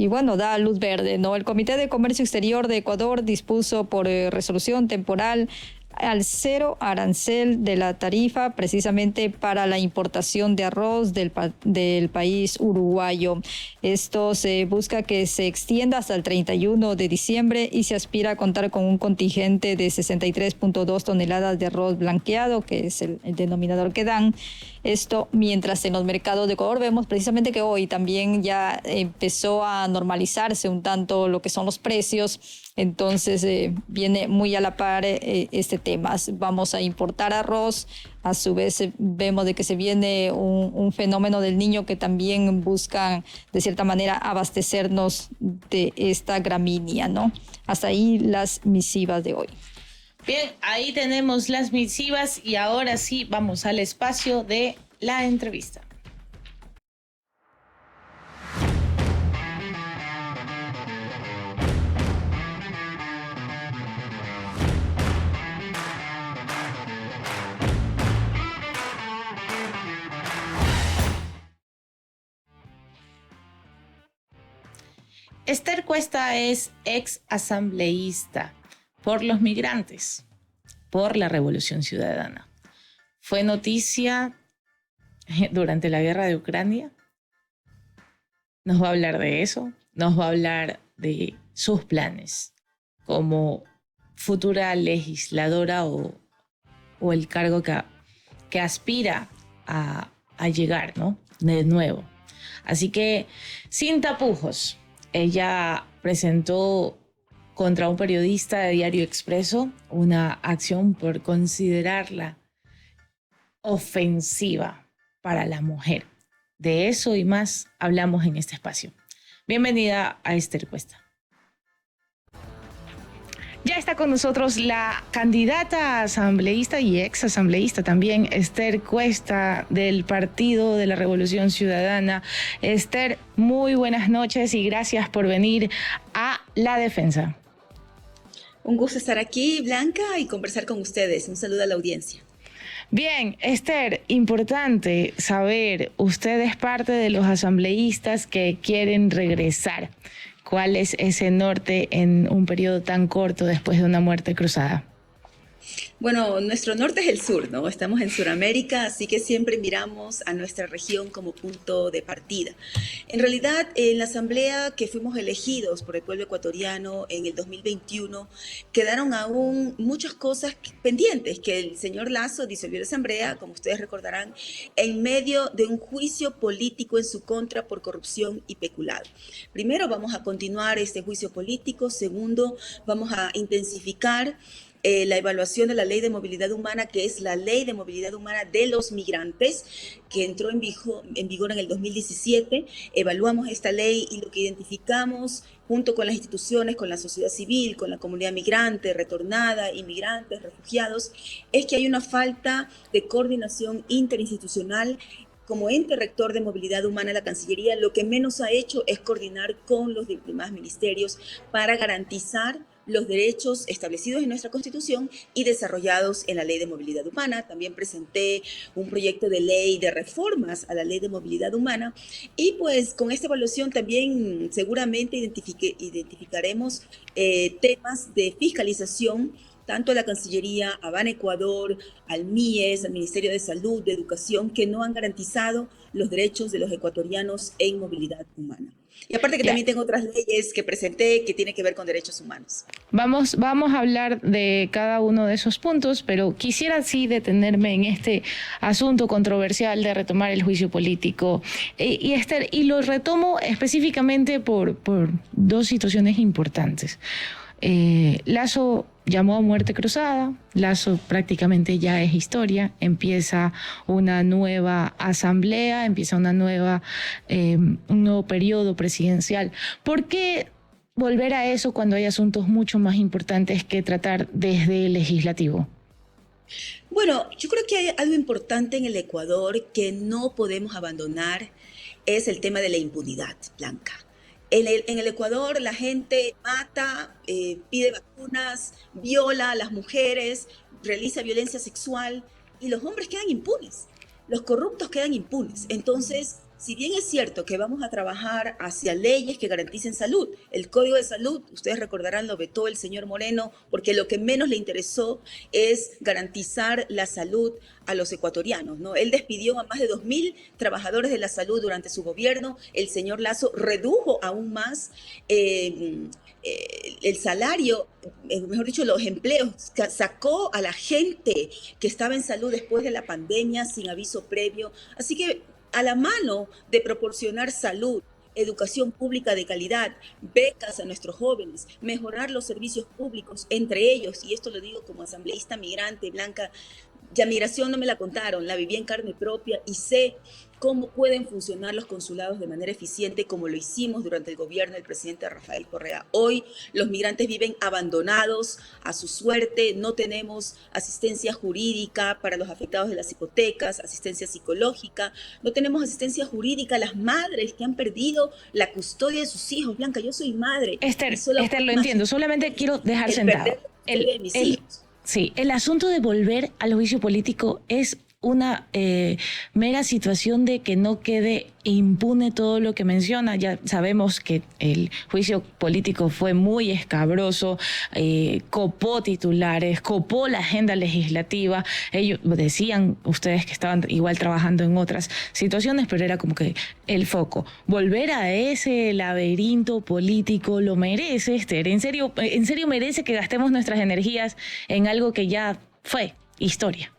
Y bueno, da luz verde, ¿no? El Comité de Comercio Exterior de Ecuador dispuso por resolución temporal al 0 arancel de la tarifa precisamente para la importación de arroz del país uruguayo. Esto se busca que se extienda hasta el 31 de diciembre y se aspira a contar con un contingente de 63.2 toneladas de arroz blanqueado, que es el denominador que dan. Esto mientras en los mercados de Ecuador vemos precisamente que hoy también ya empezó a normalizarse un tanto lo que son los precios. Entonces viene muy a la par este tema. Vamos a importar arroz. A su vez vemos de que se viene un fenómeno del Niño que también buscan de cierta manera abastecernos de esta gramínea, ¿no? Hasta ahí las misivas de hoy. Bien, ahí tenemos las misivas y ahora sí vamos al espacio de la entrevista. Esther Cuesta es ex asambleísta por los migrantes, por la Revolución Ciudadana. Fue noticia durante la guerra de Ucrania. Nos va a hablar de eso, nos va a hablar de sus planes como futura legisladora o el cargo que aspira a llegar, ¿no? De nuevo. Así que, sin tapujos, ella presentó contra un periodista de Diario Expreso una acción por considerarla ofensiva para la mujer. De eso y más hablamos en este espacio. Bienvenida a Esther Cuesta. Ya está con nosotros la candidata asambleísta y ex asambleísta también, Esther Cuesta, del Partido de la Revolución Ciudadana. Esther, muy buenas noches y gracias por venir a La Defensa. Un gusto estar aquí, Blanca, y conversar con ustedes. Un saludo a la audiencia. Bien, Esther, importante saber, usted es parte de los asambleístas que quieren regresar. ¿Cuál es ese norte en un periodo tan corto después de una muerte cruzada? Bueno, nuestro norte es el sur, ¿no? Estamos en Sudamérica, así que siempre miramos a nuestra región como punto de partida. En realidad, en la asamblea que fuimos elegidos por el pueblo ecuatoriano en el 2021, quedaron aún muchas cosas pendientes, que el señor Lasso disolvió la asamblea, como ustedes recordarán, en medio de un juicio político en su contra por corrupción y peculado. Primero, vamos a continuar este juicio político. Segundo, vamos a intensificar la evaluación de la Ley de Movilidad Humana, que es la Ley de Movilidad Humana de los Migrantes, que entró en vigor en el 2017. Evaluamos esta ley y lo que identificamos junto con las instituciones, con la sociedad civil, con la comunidad migrante, retornada, inmigrantes, refugiados, es que hay una falta de coordinación interinstitucional. Como ente rector de movilidad humana, la Cancillería lo que menos ha hecho es coordinar con los demás ministerios para garantizar los derechos establecidos en nuestra Constitución y desarrollados en la Ley de Movilidad Humana. También presenté un proyecto de ley de reformas a la Ley de Movilidad Humana y pues con esta evaluación también seguramente identificaremos temas de fiscalización tanto a la Cancillería, a Ban Ecuador, al MIES, al Ministerio de Salud, de Educación, que no han garantizado los derechos de los ecuatorianos en movilidad humana. Y aparte que también tengo otras leyes que presenté que tienen que ver con derechos humanos. Vamos a hablar de cada uno de esos puntos, pero quisiera sí detenerme en este asunto controversial de retomar el juicio político. Y Esther, y lo retomo específicamente por dos situaciones importantes. Lasso llamó a muerte cruzada, Lasso prácticamente ya es historia, empieza una nueva asamblea, empieza un nuevo periodo presidencial. ¿Por qué volver a eso cuando hay asuntos mucho más importantes que tratar desde el legislativo? Bueno, yo creo que hay algo importante en el Ecuador que no podemos abandonar, es el tema de la impunidad, Blanca. En el Ecuador la gente mata, pide vacunas, viola a las mujeres, realiza violencia sexual y los hombres quedan impunes, los corruptos quedan impunes. Entonces, si bien es cierto que vamos a trabajar hacia leyes que garanticen salud, el Código de Salud, ustedes recordarán, lo vetó el señor Moreno porque lo que menos le interesó es garantizar la salud a los ecuatorianos, ¿no? Él despidió a más de 2.000 trabajadores de la salud durante su gobierno. El señor Lasso redujo aún más el salario, mejor dicho, los empleos, sacó a la gente que estaba en salud después de la pandemia sin aviso previo. Así que a la mano de proporcionar salud, educación pública de calidad, becas a nuestros jóvenes, mejorar los servicios públicos, entre ellos, y esto lo digo como asambleísta migrante, Blanca, ya migración no me la contaron, la viví en carne propia y sé cómo pueden funcionar los consulados de manera eficiente como lo hicimos durante el gobierno del presidente Rafael Correa. Hoy los migrantes viven abandonados a su suerte, no tenemos asistencia jurídica para los afectados de las hipotecas, asistencia psicológica, no tenemos asistencia jurídica a las madres que han perdido la custodia de sus hijos. Blanca, yo soy madre. Esther, lo entiendo, solamente quiero dejar sentado. De mis hijos. Sí, el asunto de volver al juicio político es una mera situación de que no quede impune todo lo que menciona. Ya sabemos que el juicio político fue muy escabroso, copó titulares, copó la agenda legislativa. Ellos decían, ustedes que estaban igual trabajando en otras situaciones, pero era como que el foco. Volver a ese laberinto político lo merece, Esther. En serio merece que gastemos nuestras energías en algo que ya fue historia.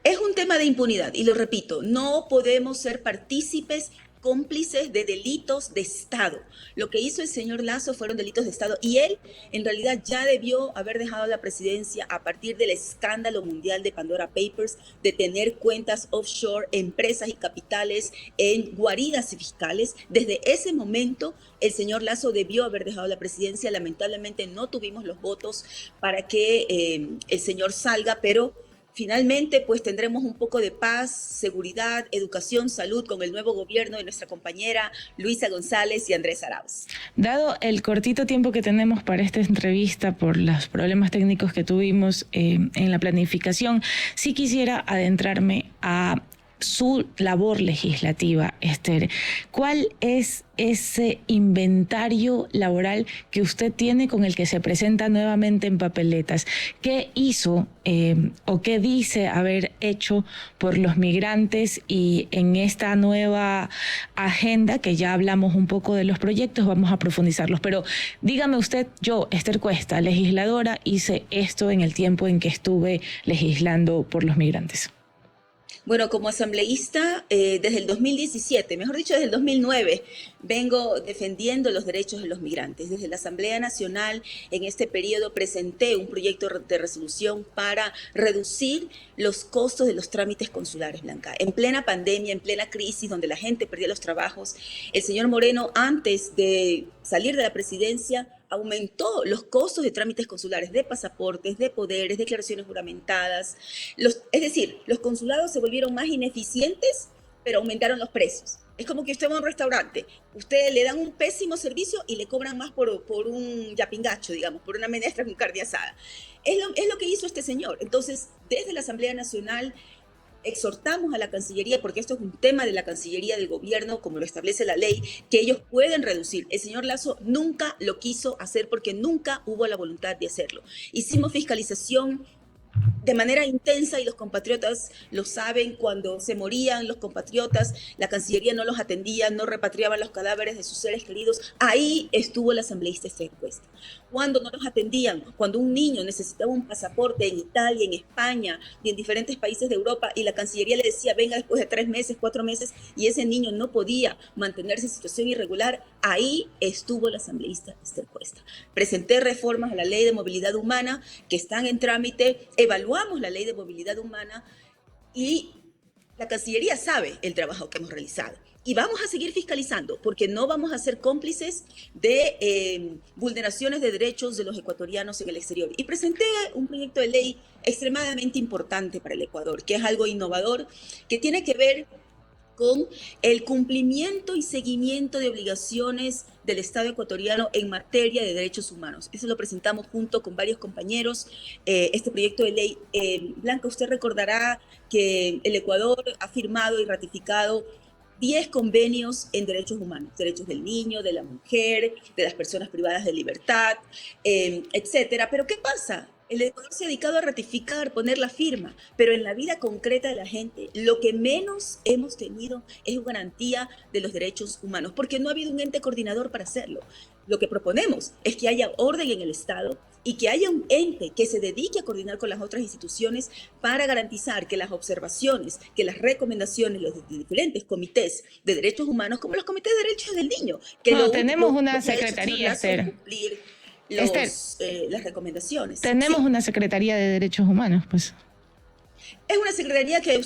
Es un tema de impunidad y lo repito, no podemos ser partícipes, cómplices de delitos de Estado. Lo que hizo el señor Lasso fueron delitos de Estado y él en realidad ya debió haber dejado la presidencia a partir del escándalo mundial de Pandora Papers, de tener cuentas offshore, empresas y capitales en guaridas fiscales. Desde ese momento el señor Lasso debió haber dejado la presidencia. Lamentablemente no tuvimos los votos para que el señor salga, pero finalmente, pues tendremos un poco de paz, seguridad, educación, salud con el nuevo gobierno de nuestra compañera Luisa González y Andrés Arauz. Dado el cortito tiempo que tenemos para esta entrevista por los problemas técnicos que tuvimos en la planificación, sí quisiera adentrarme a su labor legislativa, Esther. ¿Cuál es ese inventario laboral que usted tiene con el que se presenta nuevamente en papeletas? ¿Qué hizo o qué dice haber hecho por los migrantes? Y en esta nueva agenda, que ya hablamos un poco de los proyectos, vamos a profundizarlos. Pero dígame usted, yo, Esther Cuesta, legisladora, hice esto en el tiempo en que estuve legislando por los migrantes. Bueno, como asambleísta, desde el 2017, mejor dicho, desde el 2009, vengo defendiendo los derechos de los migrantes. Desde la Asamblea Nacional, en este periodo, presenté un proyecto de resolución para reducir los costos de los trámites consulares, Blanca. En plena pandemia, en plena crisis, donde la gente perdía los trabajos, el señor Moreno, antes de salir de la presidencia, aumentó los costos de trámites consulares, de pasaportes, de poderes, declaraciones juramentadas. Es decir, los consulados se volvieron más ineficientes, pero aumentaron los precios. Es como que usted va a un restaurante, usted le dan un pésimo servicio y le cobran más por un yapingacho, digamos, por una menestra con carne asada. Es lo que hizo este señor. Entonces, desde la Asamblea Nacional, exhortamos a la Cancillería, porque esto es un tema de la Cancillería del gobierno, como lo establece la ley, que ellos pueden reducir. El señor Lasso nunca lo quiso hacer porque nunca hubo la voluntad de hacerlo. Hicimos fiscalización de manera intensa y los compatriotas lo saben. Cuando se morían los compatriotas, la Cancillería no los atendía, no repatriaban los cadáveres de sus seres queridos. Ahí estuvo la asambleísta Esther Cuesta. Cuando no los atendían, cuando un niño necesitaba un pasaporte en Italia, en España y en diferentes países de Europa, y la Cancillería le decía, venga después de 3 meses, 4 meses, y ese niño no podía mantenerse en situación irregular, ahí estuvo la asambleísta Esther Cuesta. Presenté reformas a la Ley de Movilidad Humana que están en trámite, evaluamos la Ley de Movilidad Humana y la Cancillería sabe el trabajo que hemos realizado. Y vamos a seguir fiscalizando porque no vamos a ser cómplices de vulneraciones de derechos de los ecuatorianos en el exterior. Y presenté un proyecto de ley extremadamente importante para el Ecuador, que es algo innovador, que tiene que ver con el cumplimiento y seguimiento de obligaciones del Estado ecuatoriano en materia de derechos humanos. Eso lo presentamos junto con varios compañeros. Este proyecto de ley, Blanca, usted recordará que el Ecuador ha firmado y ratificado 10 convenios en derechos humanos, derechos del niño, de la mujer, de las personas privadas de libertad, etcétera. Pero ¿qué pasa? El Ecuador se ha dedicado a ratificar, poner la firma, pero en la vida concreta de la gente, lo que menos hemos tenido es garantía de los derechos humanos, porque no ha habido un ente coordinador para hacerlo. Lo que proponemos es que haya orden en el Estado y que haya un ente que se dedique a coordinar con las otras instituciones para garantizar que las observaciones, que las recomendaciones, los diferentes comités de derechos humanos, como los comités de derechos del niño, que tenemos una secretaría, Esther. Las recomendaciones. Tenemos una Secretaría de Derechos Humanos, pues. Es una secretaría que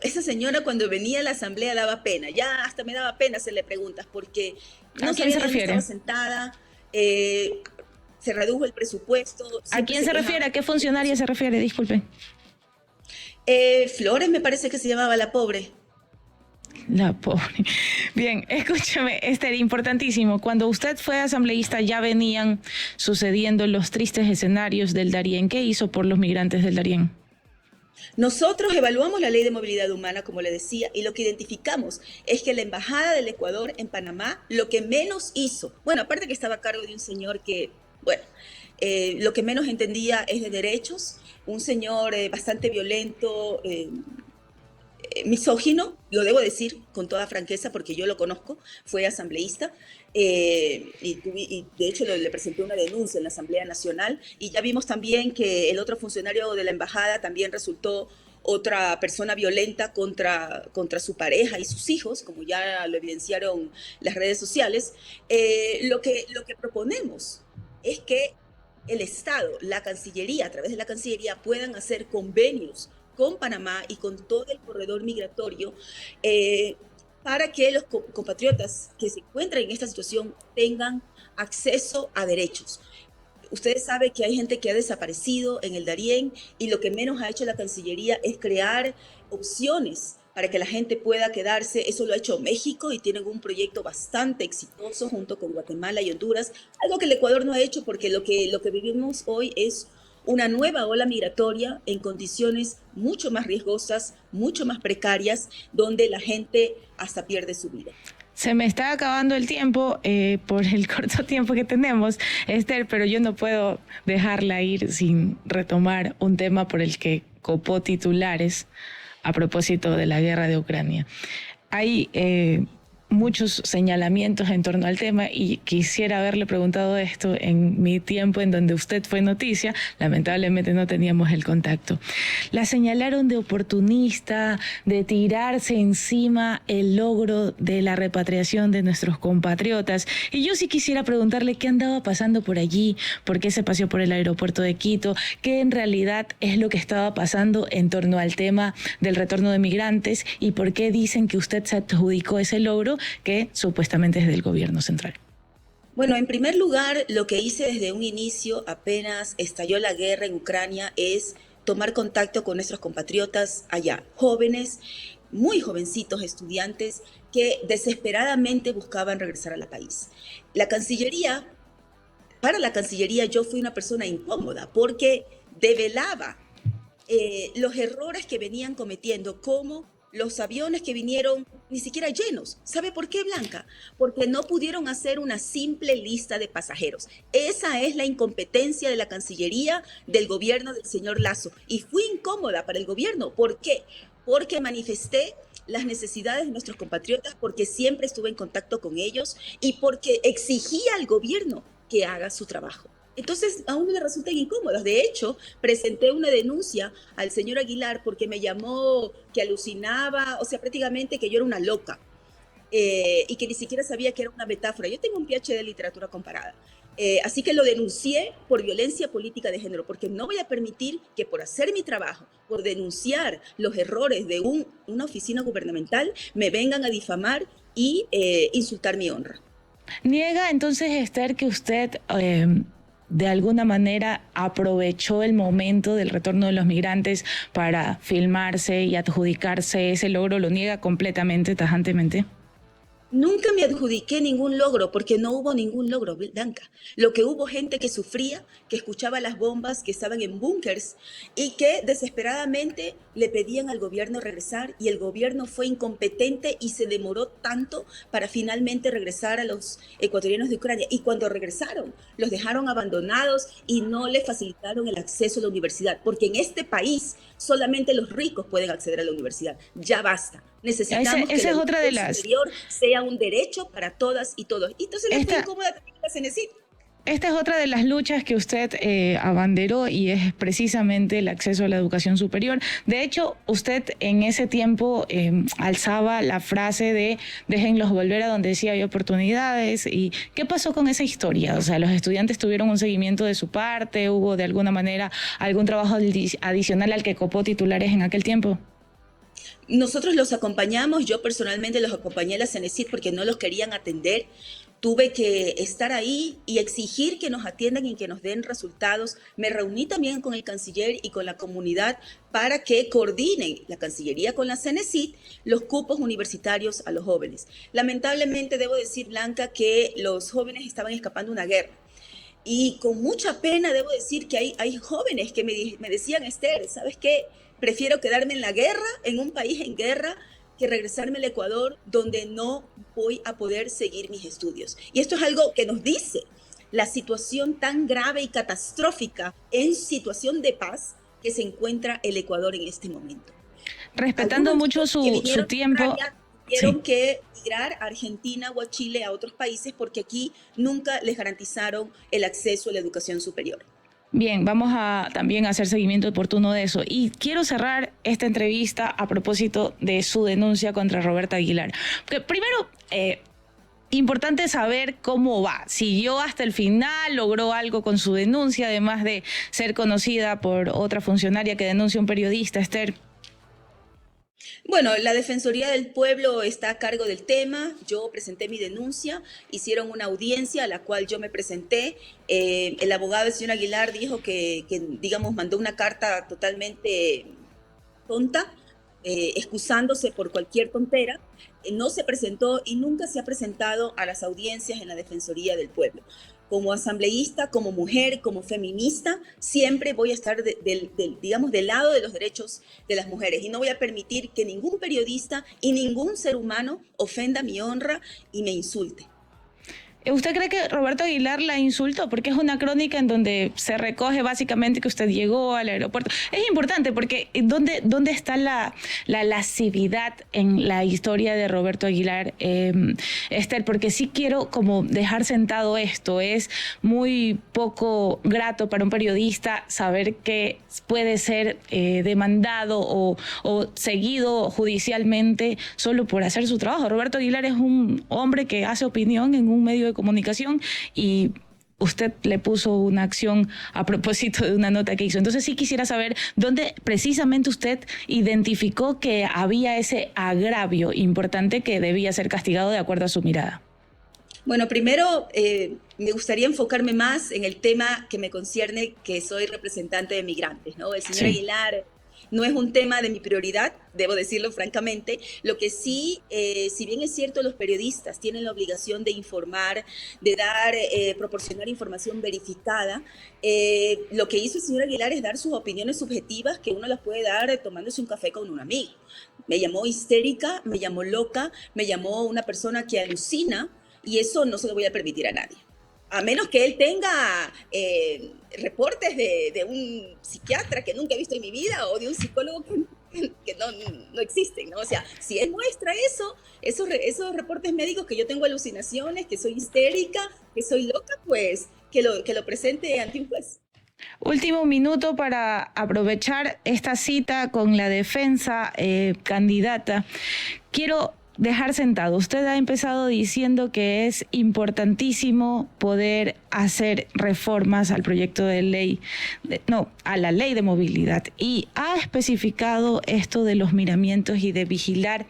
esa señora cuando venía a la asamblea daba pena. Ya hasta me daba pena hacerle preguntas porque no sabía dónde estaba sentada, se redujo el presupuesto. ¿A quién se refiere? ¿A qué funcionaria se refiere? Disculpe. Flores me parece que se llamaba la pobre. La pobre. Bien, escúchame, Esther, importantísimo. Cuando usted fue asambleísta ya venían sucediendo los tristes escenarios del Darién. ¿Qué hizo por los migrantes del Darién? Nosotros evaluamos la ley de movilidad humana, como le decía, y lo que identificamos es que la Embajada del Ecuador en Panamá lo que menos hizo, bueno, aparte que estaba a cargo de un señor que, bueno, lo que menos entendía es de derechos, un señor bastante violento, misógino, lo debo decir con toda franqueza porque yo lo conozco, fue asambleísta y de hecho le presenté una denuncia en la Asamblea Nacional y ya vimos también que el otro funcionario de la embajada también resultó otra persona violenta contra su pareja y sus hijos, como ya lo evidenciaron las redes sociales. Lo que proponemos es que el Estado, la Cancillería, a través de la Cancillería, puedan hacer convenios con Panamá y con todo el corredor migratorio para que los compatriotas que se encuentran en esta situación tengan acceso a derechos. Ustedes saben que hay gente que ha desaparecido en el Darién y lo que menos ha hecho la Cancillería es crear opciones para que la gente pueda quedarse. Eso lo ha hecho México y tienen un proyecto bastante exitoso junto con Guatemala y Honduras, algo que el Ecuador no ha hecho porque lo que vivimos hoy es una nueva ola migratoria en condiciones mucho más riesgosas, mucho más precarias, donde la gente hasta pierde su vida. Se me está acabando el tiempo por el corto tiempo que tenemos, Esther, pero yo no puedo dejarla ir sin retomar un tema por el que copó titulares a propósito de la guerra de Ucrania. Hay muchos señalamientos en torno al tema y quisiera haberle preguntado esto en mi tiempo en donde usted fue noticia. Lamentablemente no teníamos el contacto. La señalaron de oportunista, de tirarse encima el logro de la repatriación de nuestros compatriotas. Y yo sí quisiera preguntarle qué andaba pasando por allí, por qué se paseó por el aeropuerto de Quito, qué en realidad es lo que estaba pasando en torno al tema del retorno de migrantes y por qué dicen que usted se adjudicó ese logro que supuestamente es del gobierno central. Bueno, en primer lugar, lo que hice desde un inicio, apenas estalló la guerra en Ucrania, es tomar contacto con nuestros compatriotas allá, jóvenes, muy jovencitos estudiantes que desesperadamente buscaban regresar al país. Para la Cancillería yo fui una persona incómoda porque develaba los errores que venían cometiendo, como los aviones que vinieron ni siquiera llenos. ¿Sabe por qué, Blanca? Porque no pudieron hacer una simple lista de pasajeros. Esa es la incompetencia de la Cancillería, del gobierno del señor Lasso. Y fui incómoda para el gobierno. ¿Por qué? Porque manifesté las necesidades de nuestros compatriotas, porque siempre estuve en contacto con ellos y porque exigía al gobierno que haga su trabajo. Entonces, a uno le resultan incómodos. De hecho, presenté una denuncia al señor Aguilar porque me llamó que alucinaba, o sea, prácticamente que yo era una loca y que ni siquiera sabía que era una metáfora. Yo tengo un PhD de literatura comparada. Así que lo denuncié por violencia política de género, porque no voy a permitir que por hacer mi trabajo, por denunciar los errores de una oficina gubernamental, me vengan a difamar y insultar mi honra. Niega entonces, Esther, que usted de alguna manera aprovechó el momento del retorno de los migrantes para filmarse y adjudicarse ese logro. ¿Lo niega completamente, tajantemente? Nunca me adjudiqué ningún logro porque no hubo ningún logro, Blanca. Lo que hubo gente que sufría, que escuchaba las bombas, que estaban en búnkers y que desesperadamente le pedían al gobierno regresar, y el gobierno fue incompetente y se demoró tanto para finalmente regresar a los ecuatorianos de Ucrania. Y cuando regresaron, los dejaron abandonados y no les facilitaron el acceso a la universidad, porque en este país solamente los ricos pueden acceder a la universidad. Ya basta. Necesitamos que la educación superior sea un derecho para todas y todos. Y entonces le fue incómoda también la CENESID. Esta es otra de las luchas que usted abanderó, y es precisamente el acceso a la educación superior. De hecho, usted en ese tiempo alzaba la frase de déjenlos volver a donde sí hay oportunidades. ¿Y qué pasó con esa historia? O sea, ¿los estudiantes tuvieron un seguimiento de su parte? ¿Hubo de alguna manera algún trabajo adicional al que copó titulares en aquel tiempo? Nosotros los acompañamos, yo personalmente los acompañé a la CENESID porque no los querían atender. Tuve que estar ahí y exigir que nos atiendan y que nos den resultados. Me reuní también con el canciller y con la comunidad para que coordinen la Cancillería con la CENESID los cupos universitarios a los jóvenes. Lamentablemente debo decir, Blanca, que los jóvenes estaban escapando de una guerra. Y con mucha pena debo decir que hay jóvenes que me decían, Esther, ¿sabes qué? Prefiero quedarme en la guerra, en un país en guerra, que regresarme al Ecuador, donde no voy a poder seguir mis estudios. Y esto es algo que nos dice la situación tan grave y catastrófica en situación de paz que se encuentra el Ecuador en este momento. Respetando mucho su tiempo. Tuvieron que migrar a Argentina o a Chile, a otros países, porque aquí nunca les garantizaron el acceso a la educación superior. Bien, vamos a también hacer seguimiento oportuno de eso. Y quiero cerrar esta entrevista a propósito de su denuncia contra Roberta Aguilar. Porque primero, importante saber cómo va. ¿Siguió hasta el final? ¿Logró algo con su denuncia, además de ser conocida por otra funcionaria que denuncia a un periodista, Esther? Bueno, la Defensoría del Pueblo está a cargo del tema. Yo presenté mi denuncia, hicieron una audiencia a la cual yo me presenté. El abogado del señor Aguilar dijo que digamos, mandó una carta totalmente tonta, excusándose por cualquier tontera. No se presentó y nunca se ha presentado a las audiencias en la Defensoría del Pueblo. Como asambleísta, como mujer, como feminista, siempre voy a estar digamos, del lado de los derechos de las mujeres y no voy a permitir que ningún periodista y ningún ser humano ofenda mi honra y me insulte. ¿Usted cree que Roberto Aguilar la insultó? Porque es una crónica en donde se recoge básicamente que usted llegó al aeropuerto. Es importante porque ¿dónde está la lascividad en la historia de Roberto Aguilar, Esther? Porque sí quiero como dejar sentado esto. Es muy poco grato para un periodista saber que puede ser demandado o seguido judicialmente solo por hacer su trabajo. Roberto Aguilar es un hombre que hace opinión en un medio de comunicación y usted le puso una acción a propósito de una nota que hizo. Entonces sí quisiera saber dónde precisamente usted identificó que había ese agravio importante que debía ser castigado de acuerdo a su mirada. Bueno, primero me gustaría enfocarme más en el tema que me concierne, que soy representante de migrantes, ¿no? El señor Aguilar no es un tema de mi prioridad, debo decirlo francamente. Lo que sí, si bien es cierto, los periodistas tienen la obligación de informar, de proporcionar información verificada, lo que hizo el señor Aguilar es dar sus opiniones subjetivas que uno las puede dar tomándose un café con un amigo. Me llamó histérica, me llamó loca, me llamó una persona que alucina y eso no se lo voy a permitir a nadie. A menos que él tenga reportes de un psiquiatra que nunca he visto en mi vida o de un psicólogo que no existen, ¿no? O sea, si él muestra esos reportes médicos que yo tengo alucinaciones, que soy histérica, que soy loca, pues que lo presente ante un juez. Último minuto para aprovechar esta cita con la defensa candidata. Quiero dejar sentado. Usted ha empezado diciendo que es importantísimo poder hacer reformas al proyecto de ley, a la ley de movilidad, y ha especificado esto de los miramientos y de vigilar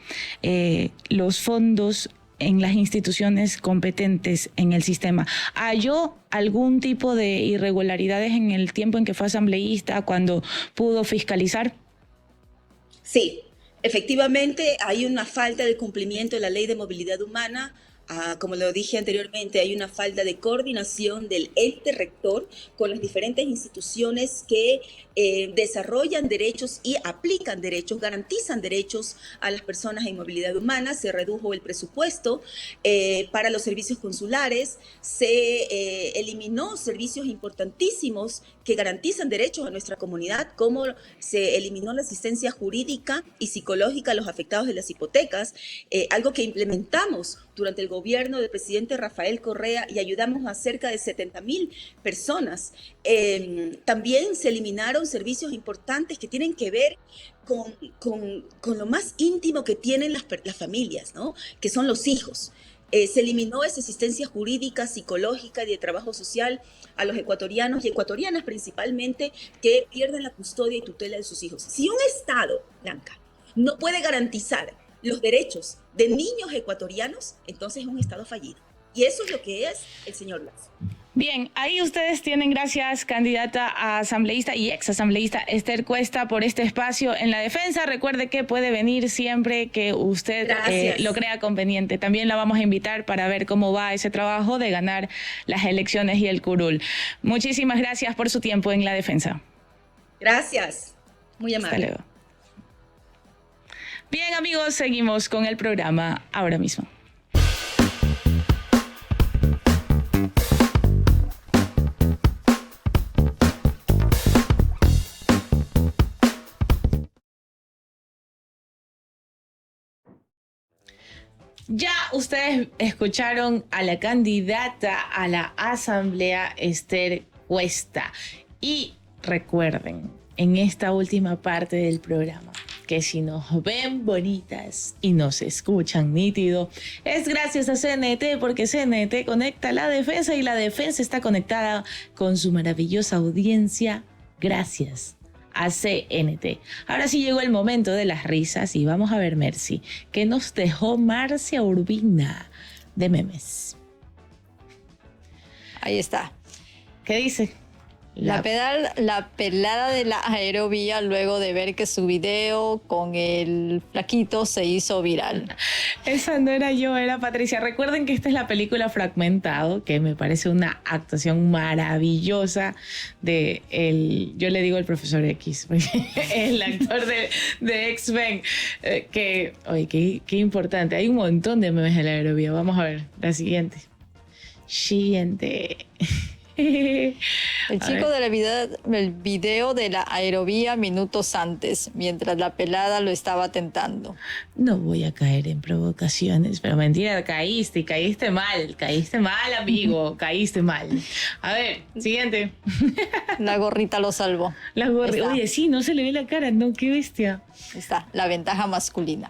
los fondos en las instituciones competentes en el sistema. ¿Halló algún tipo de irregularidades en el tiempo en que fue asambleísta cuando pudo fiscalizar? Sí. Efectivamente, hay una falta de cumplimiento de la Ley de Movilidad Humana. Como lo dije anteriormente, hay una falta de coordinación del ente rector con las diferentes instituciones que desarrollan derechos y aplican derechos, garantizan derechos a las personas en movilidad humana. Se redujo el presupuesto para los servicios consulares, se eliminó servicios importantísimos que garantizan derechos a nuestra comunidad, como se eliminó la asistencia jurídica y psicológica a los afectados de las hipotecas, algo que implementamos durante el gobierno del presidente Rafael Correa y ayudamos a cerca de 70,000 personas. También se eliminaron servicios importantes que tienen que ver con lo más íntimo que tienen las familias, ¿no? Que son los hijos. Se eliminó esa asistencia jurídica, psicológica y de trabajo social a los ecuatorianos y ecuatorianas principalmente que pierden la custodia y tutela de sus hijos. Si un Estado, Blanca, no puede garantizar los derechos de niños ecuatorianos, entonces es un Estado fallido. Y eso es lo que es el señor Lazo. Bien, ahí ustedes tienen, gracias candidata a asambleísta y ex asambleísta Esther Cuesta, por este espacio en la defensa. Recuerde que puede venir siempre que usted lo crea conveniente. También la vamos a invitar para ver cómo va ese trabajo de ganar las elecciones y el curul. Muchísimas gracias por su tiempo en la defensa. Gracias, muy amable. Hasta luego. Bien, amigos, seguimos con el programa ahora mismo. Ya ustedes escucharon a la candidata a la Asamblea, Esther Cuesta. Y recuerden, en esta última parte del programa, que si nos ven bonitas y nos escuchan nítido, es gracias a CNT, porque CNT conecta la defensa y la defensa está conectada con su maravillosa audiencia. Gracias a CNT. Ahora sí llegó el momento de las risas y vamos a ver, Mercy, que nos dejó Marcia Urbina de memes. Ahí está. ¿Qué dice? La pelada de la aerovía luego de ver que su video con el flaquito se hizo viral. Esa no era yo, era Patricia. Recuerden que esta es la película Fragmentado, que me parece una actuación maravillosa de yo le digo el profesor X, el actor de X-Men, oye, qué importante. Hay un montón de memes de la aerovía. Vamos a ver, la siguiente. El chico del video de la aerovía minutos antes, mientras la pelada lo estaba tentando. No voy a caer en provocaciones, pero mentira, caíste mal, amigo, caíste mal. A ver, siguiente. La gorrita lo salvó. La gorrita, oye, sí, no se le ve la cara, no, qué bestia. Está, la ventaja masculina.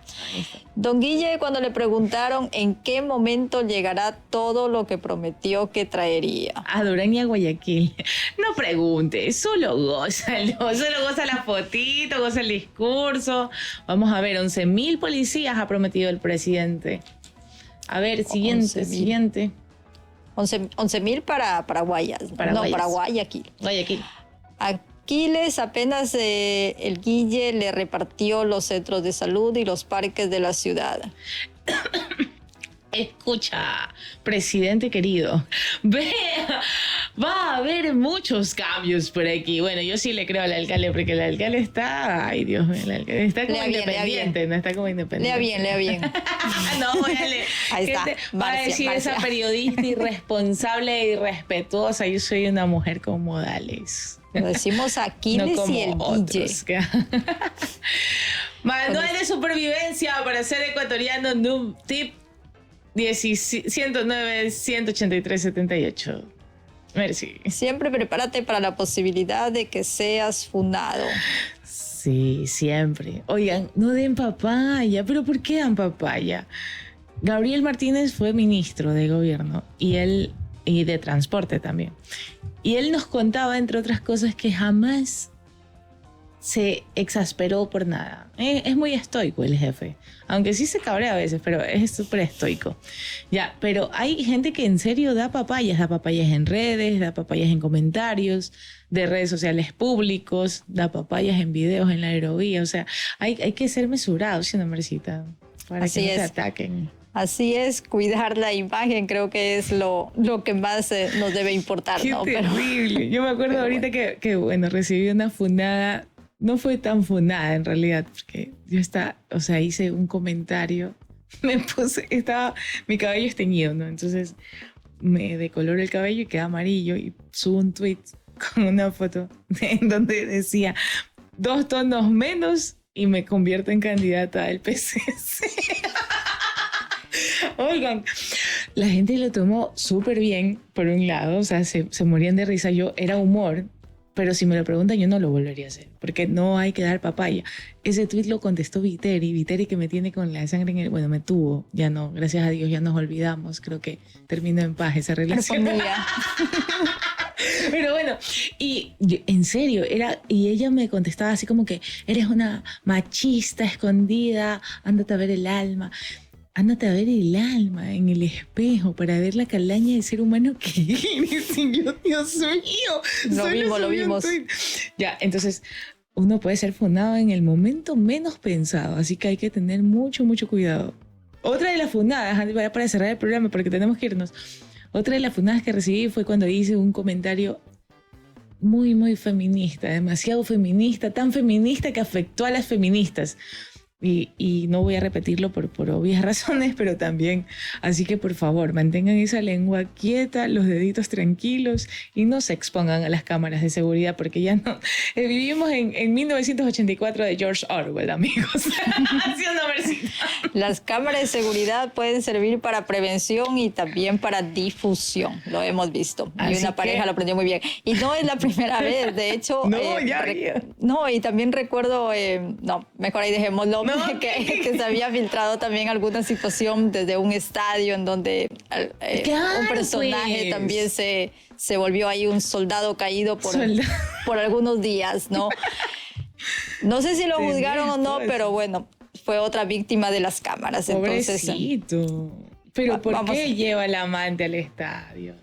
Don Guille, cuando le preguntaron en qué momento llegará todo lo que prometió que traería. A Durán y a Guayaquil. No pregunte, solo gózalo. Solo goza la fotito, goza el discurso. Vamos a ver, 11.000 policías ha prometido el presidente. A ver, siguiente. 11.000 para Guayas. Para Guayaquil. Aquiles apenas el Guille le repartió los centros de salud y los parques de la ciudad. Escucha, presidente querido, va a haber muchos cambios por aquí. Bueno, yo sí le creo al alcalde, porque el alcalde está, ay Dios mío, el alcalde está como independiente, no está como independiente. Lea bien. No, dale. Ahí está. Va a decir esa periodista irresponsable e irrespetuosa, yo soy una mujer con modales. Lo decimos Aquiles y el Guille. Manual de supervivencia para ser ecuatoriano, Noob Tip 109-183-78. Merci. Siempre prepárate para la posibilidad de que seas funado. Sí, siempre. Oigan, no den papaya. ¿Pero por qué dan papaya? Gabriel Martínez fue ministro de gobierno y de transporte también. Y él nos contaba, entre otras cosas, que jamás se exasperó por nada. Es muy estoico el jefe. Aunque sí se cabrea a veces, pero es súper estoico. Ya, pero hay gente que en serio da papayas en redes, da papayas en comentarios de redes sociales públicos, da papayas en videos en la aerovía. O sea, hay que ser mesurados, ¿sí, no, Marcita? Para que no se ataquen. Así es, cuidar la imagen creo que es lo que más nos debe importar. Qué ¿no? terrible. Yo me acuerdo ahorita que recibí una funada. No fue tan funada en realidad, porque yo hice un comentario, mi cabello es teñido, ¿no? Entonces me decoloro el cabello y queda amarillo y subo un tweet con una foto en donde decía 2 tonos menos y me convierto en candidata del PCC. Oigan, la gente lo tomó súper bien, por un lado, o sea, se morían de risa. Era humor. Pero si me lo preguntan, yo no lo volvería a hacer, porque no hay que dar papaya. Ese tuit lo contestó Viteri que me tiene con la sangre en el... Bueno, me tuvo, ya no, gracias a Dios ya nos olvidamos, creo que terminó en paz esa relación. Pero bueno, y yo, en serio, y ella me contestaba así como que eres una machista escondida, ándate a ver el alma. Ándate a ver el alma en el espejo para ver la calaña de ser humano que eres. Y yo, Dios mío. Lo vimos. Ya, entonces uno puede ser funado en el momento menos pensado, así que hay que tener mucho, mucho cuidado. Otra de las funadas, para cerrar el programa porque tenemos que irnos, otra de las funadas que recibí fue cuando hice un comentario muy, muy feminista, demasiado feminista, tan feminista que afectó a las feministas. y no voy a repetirlo por obvias razones, pero también, así que por favor, mantengan esa lengua quieta, los deditos tranquilos y no se expongan a las cámaras de seguridad, porque ya no... vivimos en 1984 de George Orwell, amigos. Así una versión. Las cámaras de seguridad pueden servir para prevención y también para difusión, lo hemos visto. Y Así una pareja lo aprendió muy bien. Y no es la primera vez, de hecho... No, y también recuerdo... no, mejor ahí dejémoslo. No. Que se había filtrado también alguna situación desde un estadio en donde un personaje también se volvió ahí un soldado caído por algunos días, ¿no? No sé si lo juzgaron o no, pero bueno, fue otra víctima de las cámaras. Pobrecito. Entonces, pero ¿por qué lleva el amante al estadio?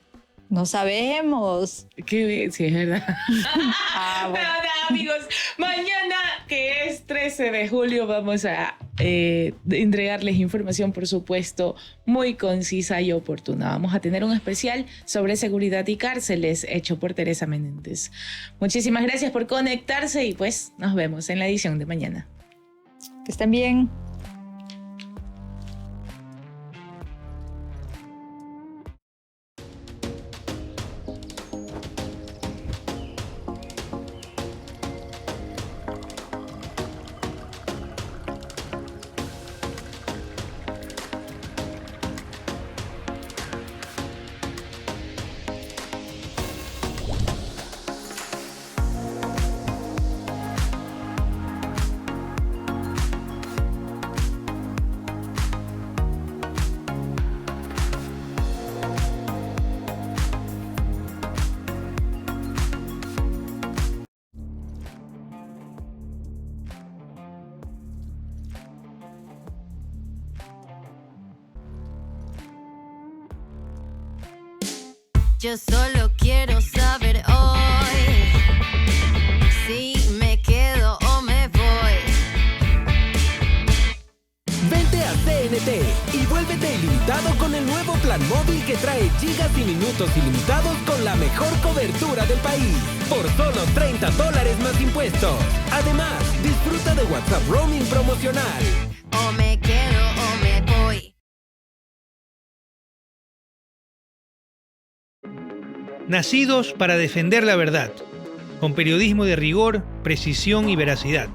No sabemos. Sí, es verdad. Bueno. Pero nada, amigos, mañana, que es 13 de julio, vamos a entregarles información, por supuesto, muy concisa y oportuna. Vamos a tener un especial sobre seguridad y cárceles hecho por Teresa Menéndez. Muchísimas gracias por conectarse y pues nos vemos en la edición de mañana. Que estén bien. Yo solo quiero saber hoy si me quedo o me voy. Vente a CNT y vuélvete ilimitado con el nuevo plan móvil que trae gigas y minutos ilimitados con la mejor cobertura del país. Por solo $30 más impuestos. Además, disfruta de WhatsApp Roaming promocional. O me quedo o me voy. Nacidos para defender la verdad, con periodismo de rigor, precisión y veracidad.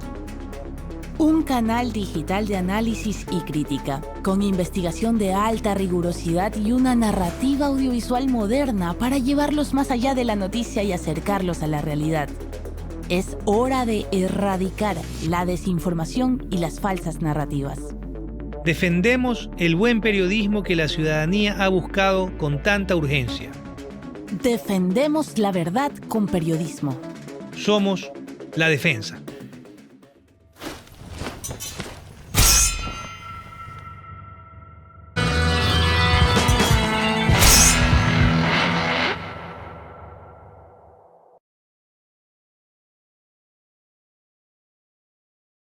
Un canal digital de análisis y crítica, con investigación de alta rigurosidad y una narrativa audiovisual moderna para llevarlos más allá de la noticia y acercarlos a la realidad. Es hora de erradicar la desinformación y las falsas narrativas. Defendemos el buen periodismo que la ciudadanía ha buscado con tanta urgencia. Defendemos la verdad con periodismo. Somos La Defensa.